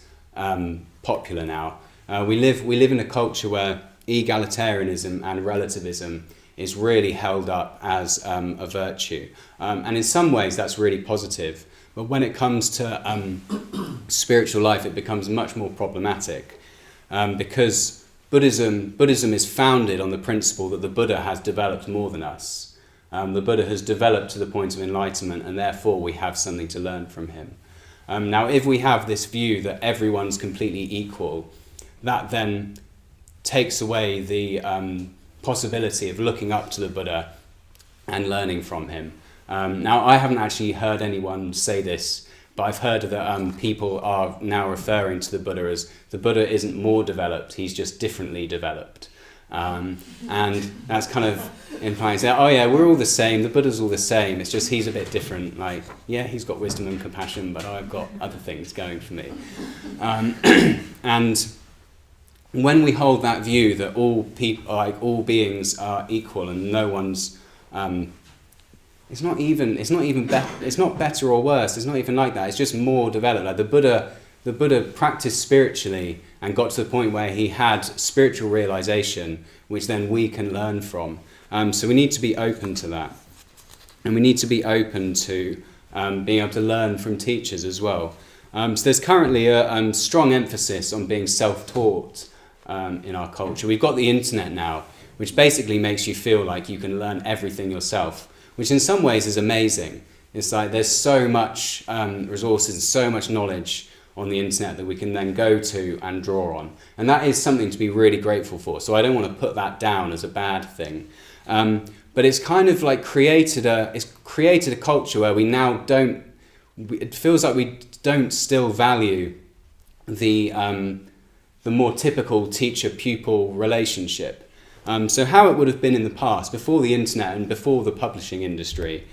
popular now. We live in a culture where egalitarianism and relativism is really held up as a virtue, and in some ways that's really positive. But when it comes to spiritual life, it becomes much more problematic, because Buddhism is founded on the principle that the Buddha has developed more than us. The Buddha has developed to the point of enlightenment, and therefore we have something to learn from him. Now, if we have this view that everyone's completely equal, that then takes away the possibility of looking up to the Buddha and learning from him. Now, I haven't actually heard anyone say this, but I've heard that people are now referring to the Buddha as the Buddha isn't more developed, he's just differently developed. And that's kind of implying, oh yeah, we're all the same, the Buddha's all the same, it's just he's a bit different. Like, yeah, he's got wisdom and compassion, but I've got other things going for me. And when we hold that view that all people, like all beings are equal and no one's, it's not better or worse. It's not even like that. It's just more developed. Like the Buddha practiced spiritually and got to the point where he had spiritual realization, which then we can learn from. So we need to be open to that, and we need to be open to being able to learn from teachers as well. So there's currently a strong emphasis on being self-taught in our culture. We've got the internet now, which basically makes you feel like you can learn everything yourself, which in some ways is amazing. It's like there's so much resources and so much knowledge on the internet that we can then go to and draw on. And that is something to be really grateful for. So I don't want to put that down as a bad thing. But it's kind of like created a culture where we now it feels like we don't still value the more typical teacher-pupil relationship. So how it would have been in the past, before the internet and before the publishing industry,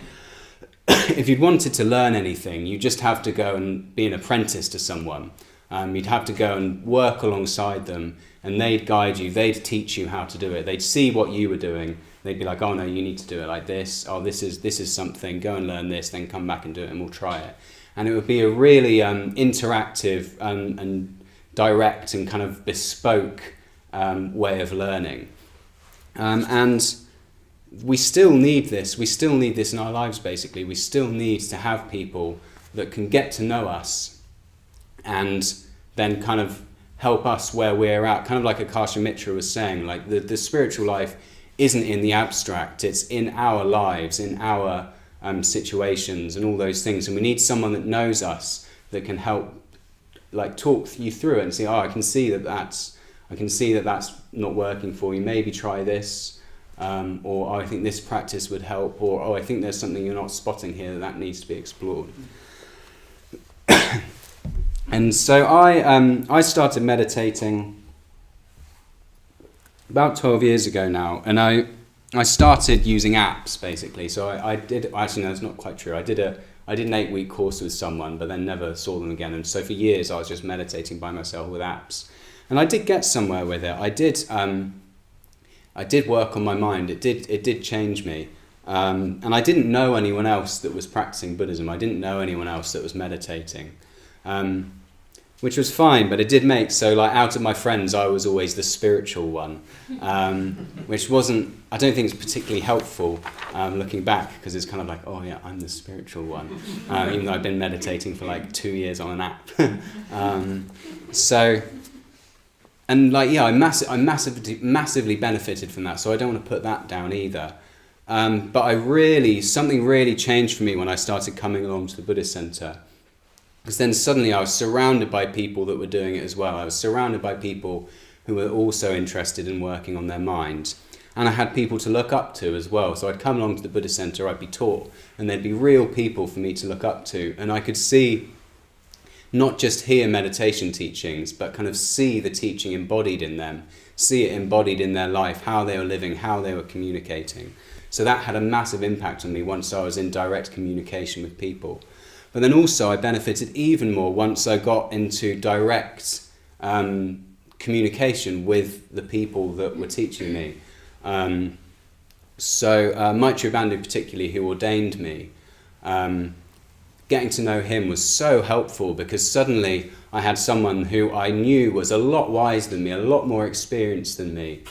if you'd wanted to learn anything, you just have to go and be an apprentice to someone. You'd have to go and work alongside them, and they'd guide you, they'd teach you how to do it. They'd see what you were doing. They'd be like, oh no, you need to do it like this. Oh, this is something, go and learn this, then come back and do it and we'll try it. And it would be a really interactive and direct and kind of bespoke way of learning. And we still need this. We still need this in our lives, basically. We still need to have people that can get to know us and then kind of help us where we're at. Kind of like Akasha Mitra was saying, like the spiritual life isn't in the abstract. It's in our lives, in our situations and all those things, and we need someone that knows us that can help like talk you through it and say, I can see that that's not working for you, maybe try this, or I think this practice would help, or I think there's something you're not spotting here that needs to be explored. And so I started meditating about 12 years ago now, and I started using apps basically. So I did, actually no, that's not quite true. I did an 8-week course with someone, but then never saw them again. And so for years I was just meditating by myself with apps, and I did get somewhere with it. I did work on my mind. It did change me, and I didn't know anyone else that was practicing Buddhism. I didn't know anyone else that was meditating. Which was fine, but it did make, so like out of my friends I was always the spiritual one, which wasn't, I don't think it's particularly helpful looking back, because it's kind of like, oh yeah, I'm the spiritual one, even though I've been meditating for like 2 years on an app. So, and like, yeah, I massively benefited from that, so I don't want to put that down either. But something really changed for me when I started coming along to the Buddhist Center. Because then suddenly I was surrounded by people that were doing it as well. I was surrounded by people who were also interested in working on their mind. And I had people to look up to as well. So I'd come along to the Buddhist Center, I'd be taught, and there'd be real people for me to look up to. And I could see, not just hear meditation teachings, but kind of see the teaching embodied in them, see it embodied in their life, how they were living, how they were communicating. So that had a massive impact on me once I was in direct communication with people. But then also I benefited even more once I got into direct communication with the people that were teaching me. So Maitreya Bandhu particularly, who ordained me, getting to know him was so helpful, because suddenly I had someone who I knew was a lot wiser than me, a lot more experienced than me,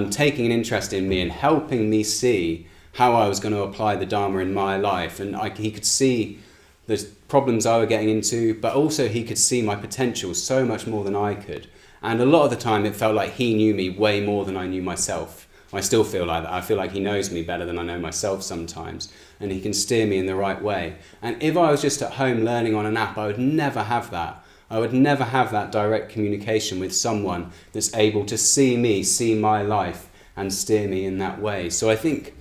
taking an interest in me and helping me see how I was going to apply the Dharma in my life. And he could see the problems I was getting into, but also he could see my potential so much more than I could. And a lot of the time it felt like he knew me way more than I knew myself. I still feel like that. I feel like he knows me better than I know myself sometimes, and he can steer me in the right way. And if I was just at home learning on an app, I would never have that. I would never have that direct communication with someone that's able to see me, see my life, and steer me in that way. So I think,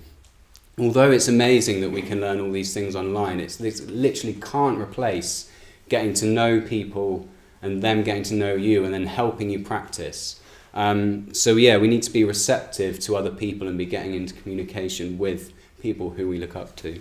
although it's amazing that we can learn all these things online, it literally can't replace getting to know people and them getting to know you and then helping you practice. So yeah, we need to be receptive to other people and be getting into communication with people who we look up to.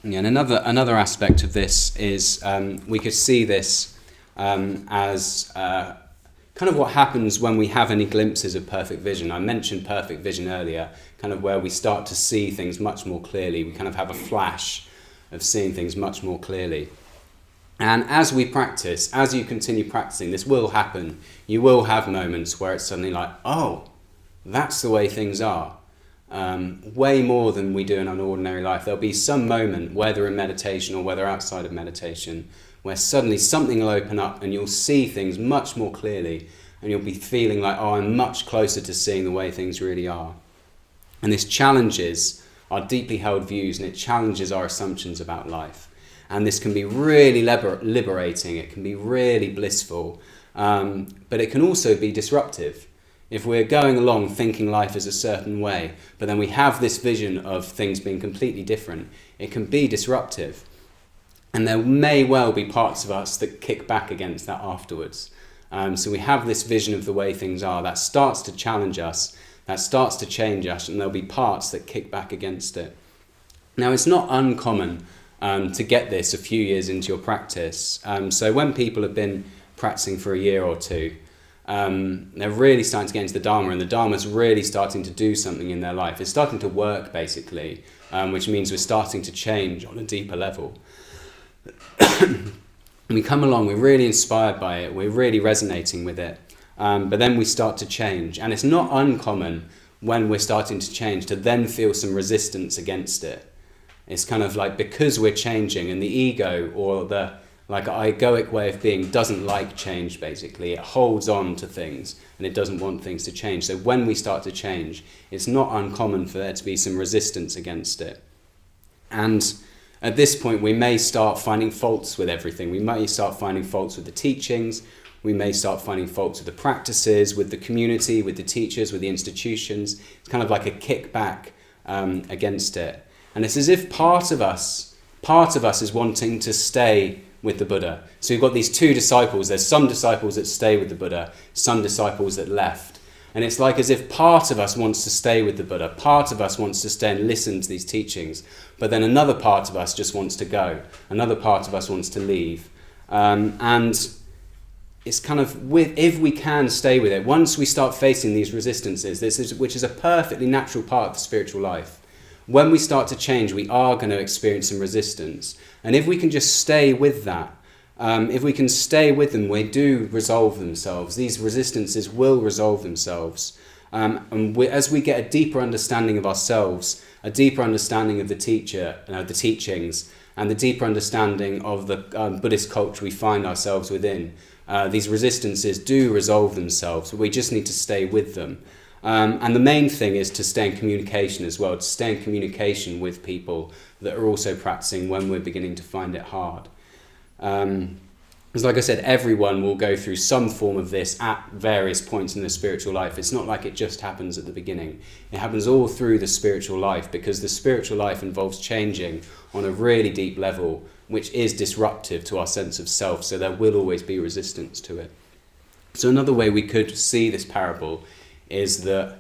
Yeah, and another aspect of this is we could see this as kind of what happens when we have any glimpses of perfect vision. I mentioned perfect vision earlier, kind of where we start to see things much more clearly. We kind of have a flash of seeing things much more clearly. And as we practice, as you continue practicing, this will happen. You will have moments where it's suddenly like, oh, that's the way things are. Way more than we do in an ordinary life. There'll be some moment, whether in meditation or whether outside of meditation, where suddenly something will open up and you'll see things much more clearly, and you'll be feeling like, oh, I'm much closer to seeing the way things really are. And this challenges our deeply held views, and it challenges our assumptions about life. And this can be really liberating, it can be really blissful, but it can also be disruptive. If we're going along thinking life is a certain way, but then we have this vision of things being completely different, it can be disruptive. And there may well be parts of us that kick back against that afterwards. So we have this vision of the way things are that starts to challenge us, that starts to change us, and there'll be parts that kick back against it. Now, it's not uncommon to get this a few years into your practice. So when people have been practicing for a year or two, they're really starting to get into the Dharma, and the Dharma's really starting to do something in their life. It's starting to work, basically, which means we're starting to change on a deeper level. And we come along, we're really inspired by it, we're really resonating with it, but then we start to change. And it's not uncommon when we're starting to change to then feel some resistance against it. It's kind of like, because we're changing and the ego or the Like, our egoic way of being doesn't like change, basically. It holds on to things, and it doesn't want things to change. So when we start to change, it's not uncommon for there to be some resistance against it. And at this point, we may start finding faults with everything. We may start finding faults with the teachings. We may start finding faults with the practices, with the community, with the teachers, with the institutions. It's kind of like a kickback against it. And it's as if part of us is wanting to stay with the Buddha. So we've got these two disciples. There's some disciples that stay with the Buddha, some disciples that left. And it's like as if part of us wants to stay with the Buddha, part of us wants to stay and listen to these teachings, but then another part of us just wants to go. Another part of us wants to leave. And it's kind of, if we can stay with it, once we start facing these resistances, which is a perfectly natural part of the spiritual life, when we start to change, we are going to experience some resistance. And if we can just stay with that, if we can stay with them, they do resolve themselves. These resistances will resolve themselves. As we get a deeper understanding of ourselves, a deeper understanding of the teacher, the teachings, and the deeper understanding of the Buddhist culture we find ourselves within, these resistances do resolve themselves. But we just need to stay with them. And the main thing is to stay in communication as well, to stay in communication with people that are also practicing when we're beginning to find it hard. Because like I said, everyone will go through some form of this at various points in their spiritual life. It's not like it just happens at the beginning. It happens all through the spiritual life, because the spiritual life involves changing on a really deep level, which is disruptive to our sense of self, so there will always be resistance to it. So another way we could see this parable is that,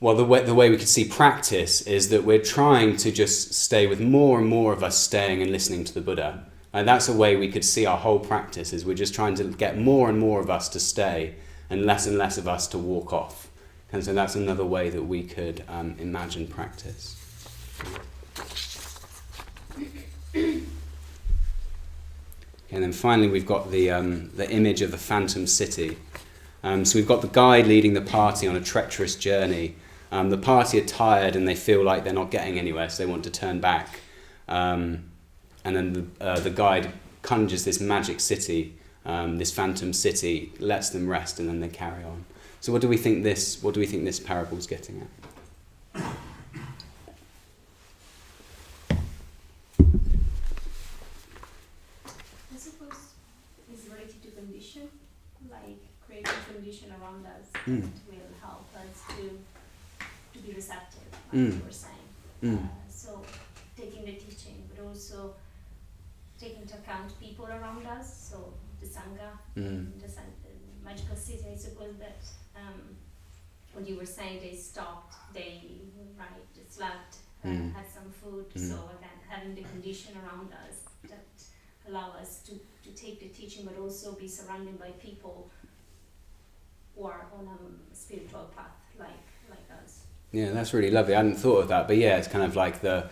well, the way we could see practice is that we're trying to just stay with more and more of us staying and listening to the Buddha. And that's a way we could see our whole practice, is we're just trying to get more and more of us to stay and less of us to walk off. And so that's another way that we could imagine practice. And then finally we've got the image of the phantom city. So we've got the guide leading the party on a treacherous journey. The party are tired and they feel like they're not getting anywhere, so they want to turn back. And then the guide conjures this magic city, this phantom city, lets them rest, and then they carry on. So what do we think this parable's getting at? I suppose it's related to condition, like creating condition around us that will help us to be receptive, like you were saying. So taking the teaching, but also taking into account people around us, so the Sangha, the magical city. I suppose that what you were saying, they stopped, they slept, had some food, so again, having the condition around us that allow us to take the teaching, but also be surrounded by people who are on a spiritual path like us. Yeah, that's really lovely. I hadn't thought of that, but yeah, it's kind of like the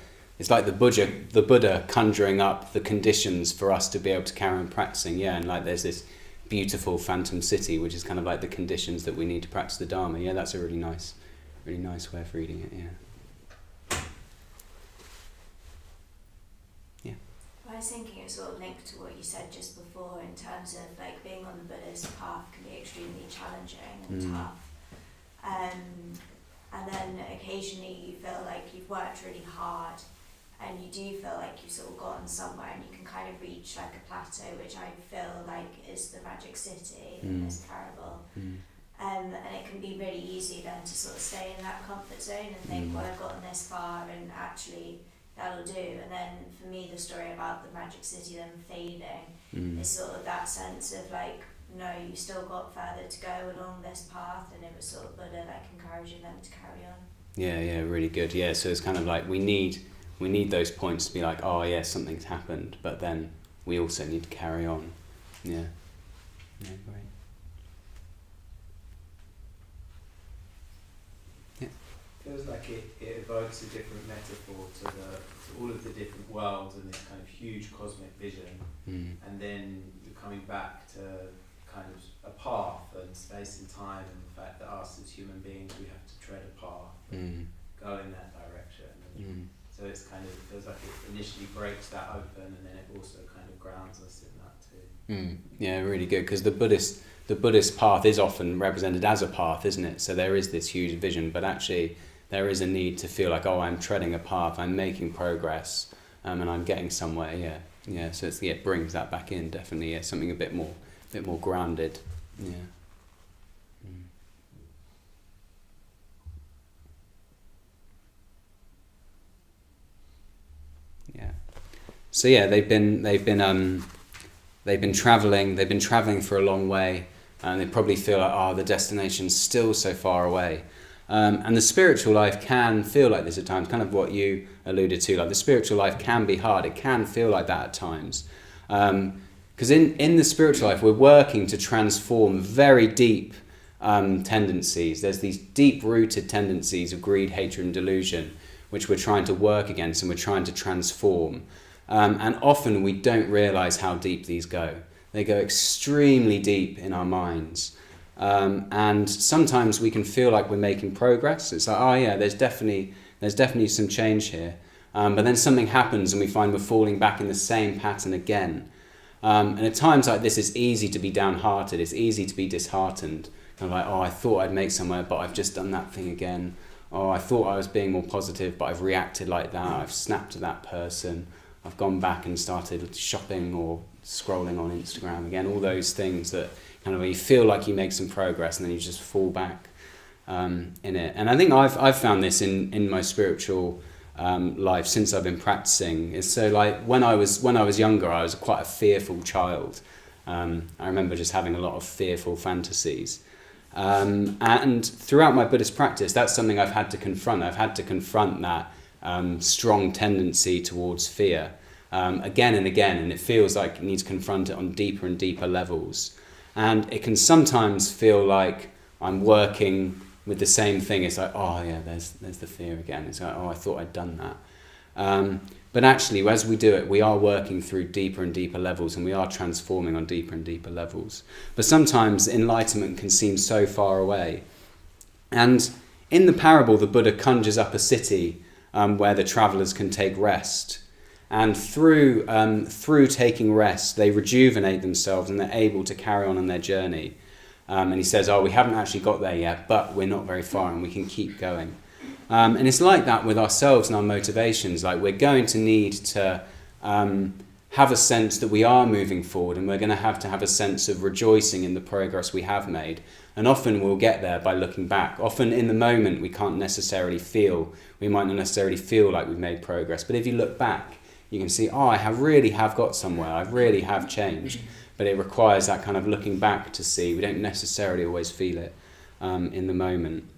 Buddha conjuring up the conditions for us to be able to carry on practicing. Yeah, and like there's this beautiful phantom city, which is kind of like the conditions that we need to practice the Dharma. Yeah, that's a really nice way of reading it. Yeah. I was thinking it sort of linked to what you said just before in terms of like being on the Buddhist path can be extremely challenging and tough. And then occasionally you feel like you've worked really hard and you do feel like you've sort of gotten somewhere and you can kind of reach like a plateau, which I feel like is the magic city in this parable. And it can be really easy then to sort of stay in that comfort zone and think, well, I've gotten this far and actually that'll do. And then for me, the story about the magic city then fading is sort of that sense of like, no, you still got further to go along this path, and it was sort of Buddha like encouraging them to carry on. Yeah, really good. Yeah, so it's kind of like we need those points to be like, oh yeah, something's happened, but then we also need to carry on. Yeah, great. Feels like it evokes a different metaphor to all of the different worlds and this kind of huge cosmic vision, and then you're coming back to kind of a path and space and time, and the fact that us as human beings, we have to tread a path and go in that direction. And so it's kind of, it feels like it initially breaks that open, and then it also kind of grounds us in that too. Yeah, really good, because the Buddhist path is often represented as a path, isn't it? So there is this huge vision, but actually there is a need to feel like, oh, I'm treading a path, I'm making progress, and I'm getting somewhere. Yeah. So it brings that back in, definitely. Yeah, something a bit more grounded. Yeah. Yeah. So yeah, they've been traveling for a long way, and they probably feel like, oh, the destination's still so far away. And the spiritual life can feel like this at times, kind of what you alluded to, like the spiritual life can be hard. It can feel like that at times. Because in the spiritual life, we're working to transform very deep tendencies. There's these deep-rooted tendencies of greed, hatred, and delusion, which we're trying to work against and we're trying to transform. And often we don't realise how deep these go. They go extremely deep in our minds. And sometimes we can feel like we're making progress. It's like, oh yeah, there's definitely some change here. But then something happens and we find we're falling back in the same pattern again. And at times like this, it's easy to be downhearted. It's easy to be disheartened. Kind of like, oh, I thought I'd make somewhere, but I've just done that thing again. Oh, I thought I was being more positive, but I've reacted like that. I've snapped at that person. I've gone back and started shopping or scrolling on Instagram again. All those things that kind of you feel like you make some progress and then you just fall back in it. And I think I've found this in my spiritual life since I've been practicing. Is so like when I was younger, I was quite a fearful child. I remember just having a lot of fearful fantasies. And throughout my Buddhist practice, that's something I've had to confront. I've had to confront that strong tendency towards fear again and again, and it feels like it needs to confront it on deeper and deeper levels. And it can sometimes feel like I'm working with the same thing. It's like, oh yeah, there's the fear again. It's like, oh, I thought I'd done that. But actually, as we do it, we are working through deeper and deeper levels, and we are transforming on deeper and deeper levels. But sometimes enlightenment can seem so far away. And in the parable, the Buddha conjures up a city where the travellers can take rest. And through taking rest, they rejuvenate themselves and they're able to carry on their journey. And he says, oh, we haven't actually got there yet, but we're not very far and we can keep going. And it's like that with ourselves and our motivations. Like we're going to need to have a sense that we are moving forward, and we're going to have a sense of rejoicing in the progress we have made. And often we'll get there by looking back. Often in the moment we might not necessarily feel like we've made progress. But if you look back, you can see, oh, I really have got somewhere. I really have changed. But it requires that kind of looking back to see. We don't necessarily always feel it in the moment.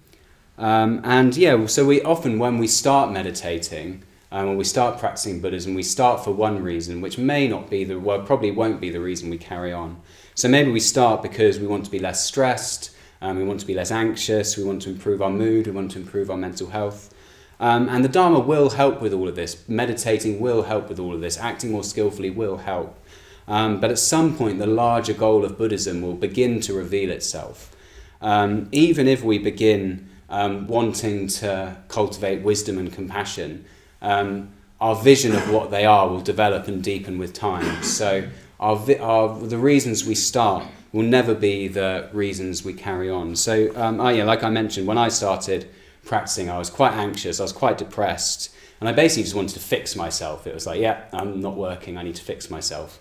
So we often, when we start meditating, when we start practicing Buddhism, we start for one reason, which probably won't be the reason we carry on. So maybe we start because we want to be less stressed, we want to be less anxious, we want to improve our mood, we want to improve our mental health. And the Dharma will help with all of this. Meditating will help with all of this. Acting more skillfully will help. But at some point, the larger goal of Buddhism will begin to reveal itself. Even if we begin wanting to cultivate wisdom and compassion, our vision of what they are will develop and deepen with time. So the reasons we start will never be the reasons we carry on. So like I mentioned, when I started practicing, I was quite anxious, I was quite depressed, and I basically just wanted to fix myself. It was like, yeah, I'm not working, I need to fix myself.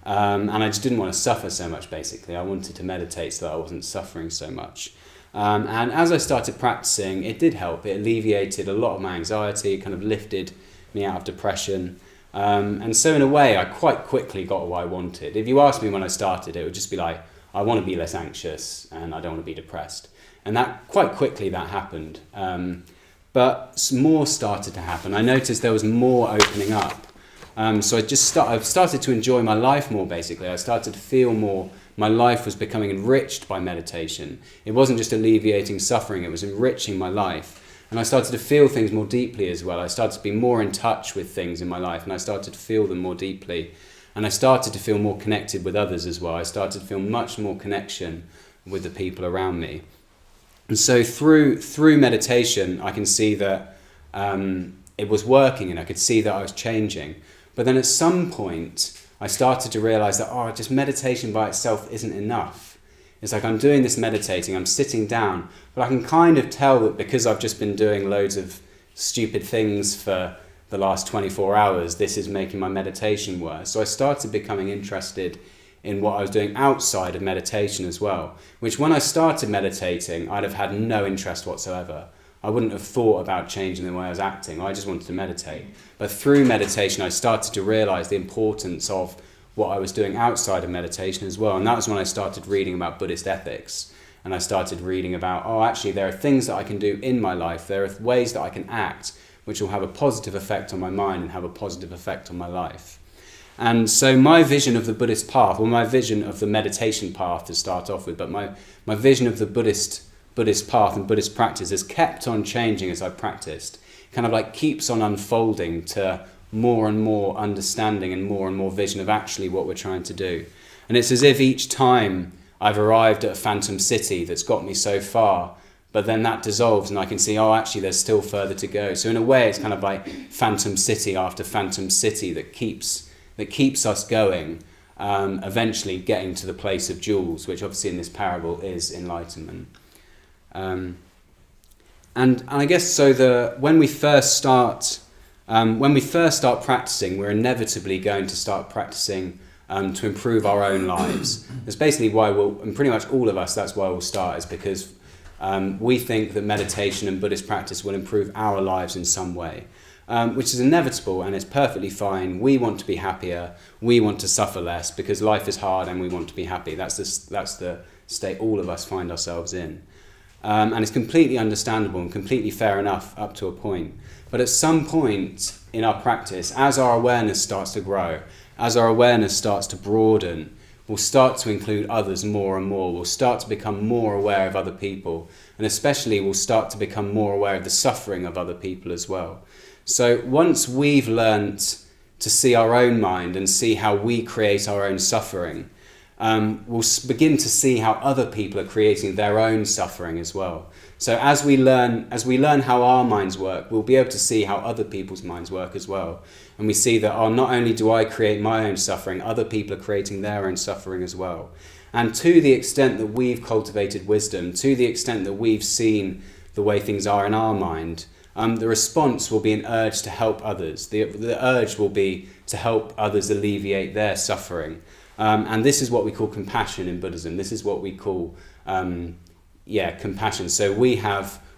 And I just didn't want to suffer so much, basically. I wanted to meditate so that I wasn't suffering so much. And as I started practicing, it did help. It alleviated a lot of my anxiety, kind of lifted me out of depression. And so in a way, I quite quickly got what I wanted. If you asked me when I started, it would just be like, I want to be less anxious and I don't want to be depressed. And that quite quickly that happened. But more started to happen. I noticed there was more opening up. So I started to enjoy my life more, basically. I started to feel more. My life was becoming enriched by meditation. It wasn't just alleviating suffering, it was enriching my life. And I started to feel things more deeply as well. I started to be more in touch with things in my life, and I started to feel them more deeply. And I started to feel more connected with others as well. I started to feel much more connection with the people around me. And so through meditation, I can see that it was working, and I could see that I was changing. But then at some point, I started to realize that, just meditation by itself isn't enough. It's like I'm doing this meditating, I'm sitting down, but I can kind of tell that because I've just been doing loads of stupid things for the last 24 hours, this is making my meditation worse. So I started becoming interested in what I was doing outside of meditation as well, which when I started meditating, I'd have had no interest whatsoever. I wouldn't have thought about changing the way I was acting. I just wanted to meditate. But through meditation, I started to realize the importance of what I was doing outside of meditation as well. And that was when I started reading about Buddhist ethics. And I started reading about, actually, there are things that I can do in my life. There are ways that I can act which will have a positive effect on my mind and have a positive effect on my life. And so my vision of the Buddhist path, or my vision of the meditation path to start off with, but my vision of the Buddhist path and Buddhist practice has kept on changing as I've practiced. It kind of like keeps on unfolding to more and more understanding and more vision of actually what we're trying to do. And it's as if each time I've arrived at a phantom city that's got me so far, but then that dissolves and I can see, actually there's still further to go. So in a way it's kind of like phantom city after phantom city that keeps us going, eventually getting to the place of jewels, which obviously in this parable is enlightenment. And I guess so when we first start practicing, we're inevitably going to start practicing to improve our own lives. That's basically why and pretty much all of us, that's why we'll start, is because we think that meditation and Buddhist practice will improve our lives in some way, which is inevitable and it's perfectly fine. We want to be happier, we want to suffer less because life is hard and we want to be happy. That's the state all of us find ourselves in. And it's completely understandable and completely fair enough up to a point. But at some point in our practice, as our awareness starts to grow, as our awareness starts to broaden, we'll start to include others more and more. We'll start to become more aware of other people. And especially we'll start to become more aware of the suffering of other people as well. So once we've learnt to see our own mind and see how we create our own suffering, we'll begin to see how other people are creating their own suffering as well. So as we learn how our minds work, we'll be able to see how other people's minds work as well. And we see that, not only do I create my own suffering, other people are creating their own suffering as well. And to the extent that we've cultivated wisdom, to the extent that we've seen the way things are in our mind, the response will be an urge to help others. The urge will be to help others alleviate their suffering. And this is what we call compassion in Buddhism. This is what we call compassion. So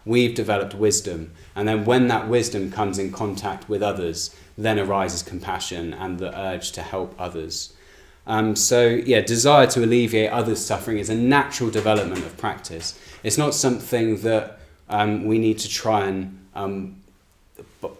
we've developed wisdom, and then when that wisdom comes in contact with others, then arises compassion and the urge to help others. Desire to alleviate others' suffering is a natural development of practice. It's not something that we need to try and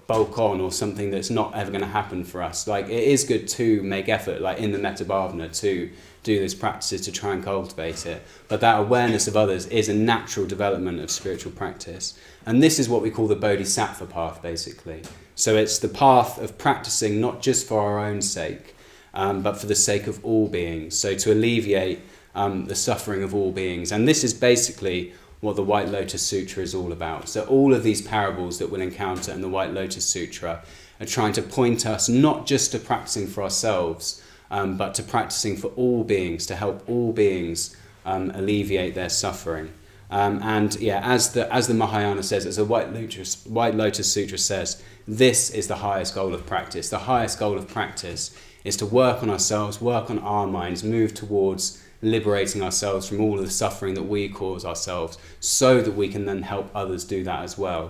bulk on, or something that's not ever going to happen for us. Like, it is good to make effort, like in the metta bhavana, to do these practices to try and cultivate it, but that awareness of others is a natural development of spiritual practice. And this is what we call the bodhisattva path, basically. So it's the path of practicing not just for our own sake, but for the sake of all beings, so to alleviate the suffering of all beings. And this is basically what the White Lotus Sutra is all about. So all of these parables that we'll encounter in the White Lotus Sutra are trying to point us not just to practicing for ourselves, but to practicing for all beings, to help all beings alleviate their suffering. As the Mahayana says, as the White Lotus Sutra says, this is the highest goal of practice. The highest goal of practice is to work on ourselves, work on our minds, move towards liberating ourselves from all of the suffering that we cause ourselves, so that we can then help others do that as well.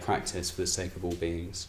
Practice for the sake of all beings.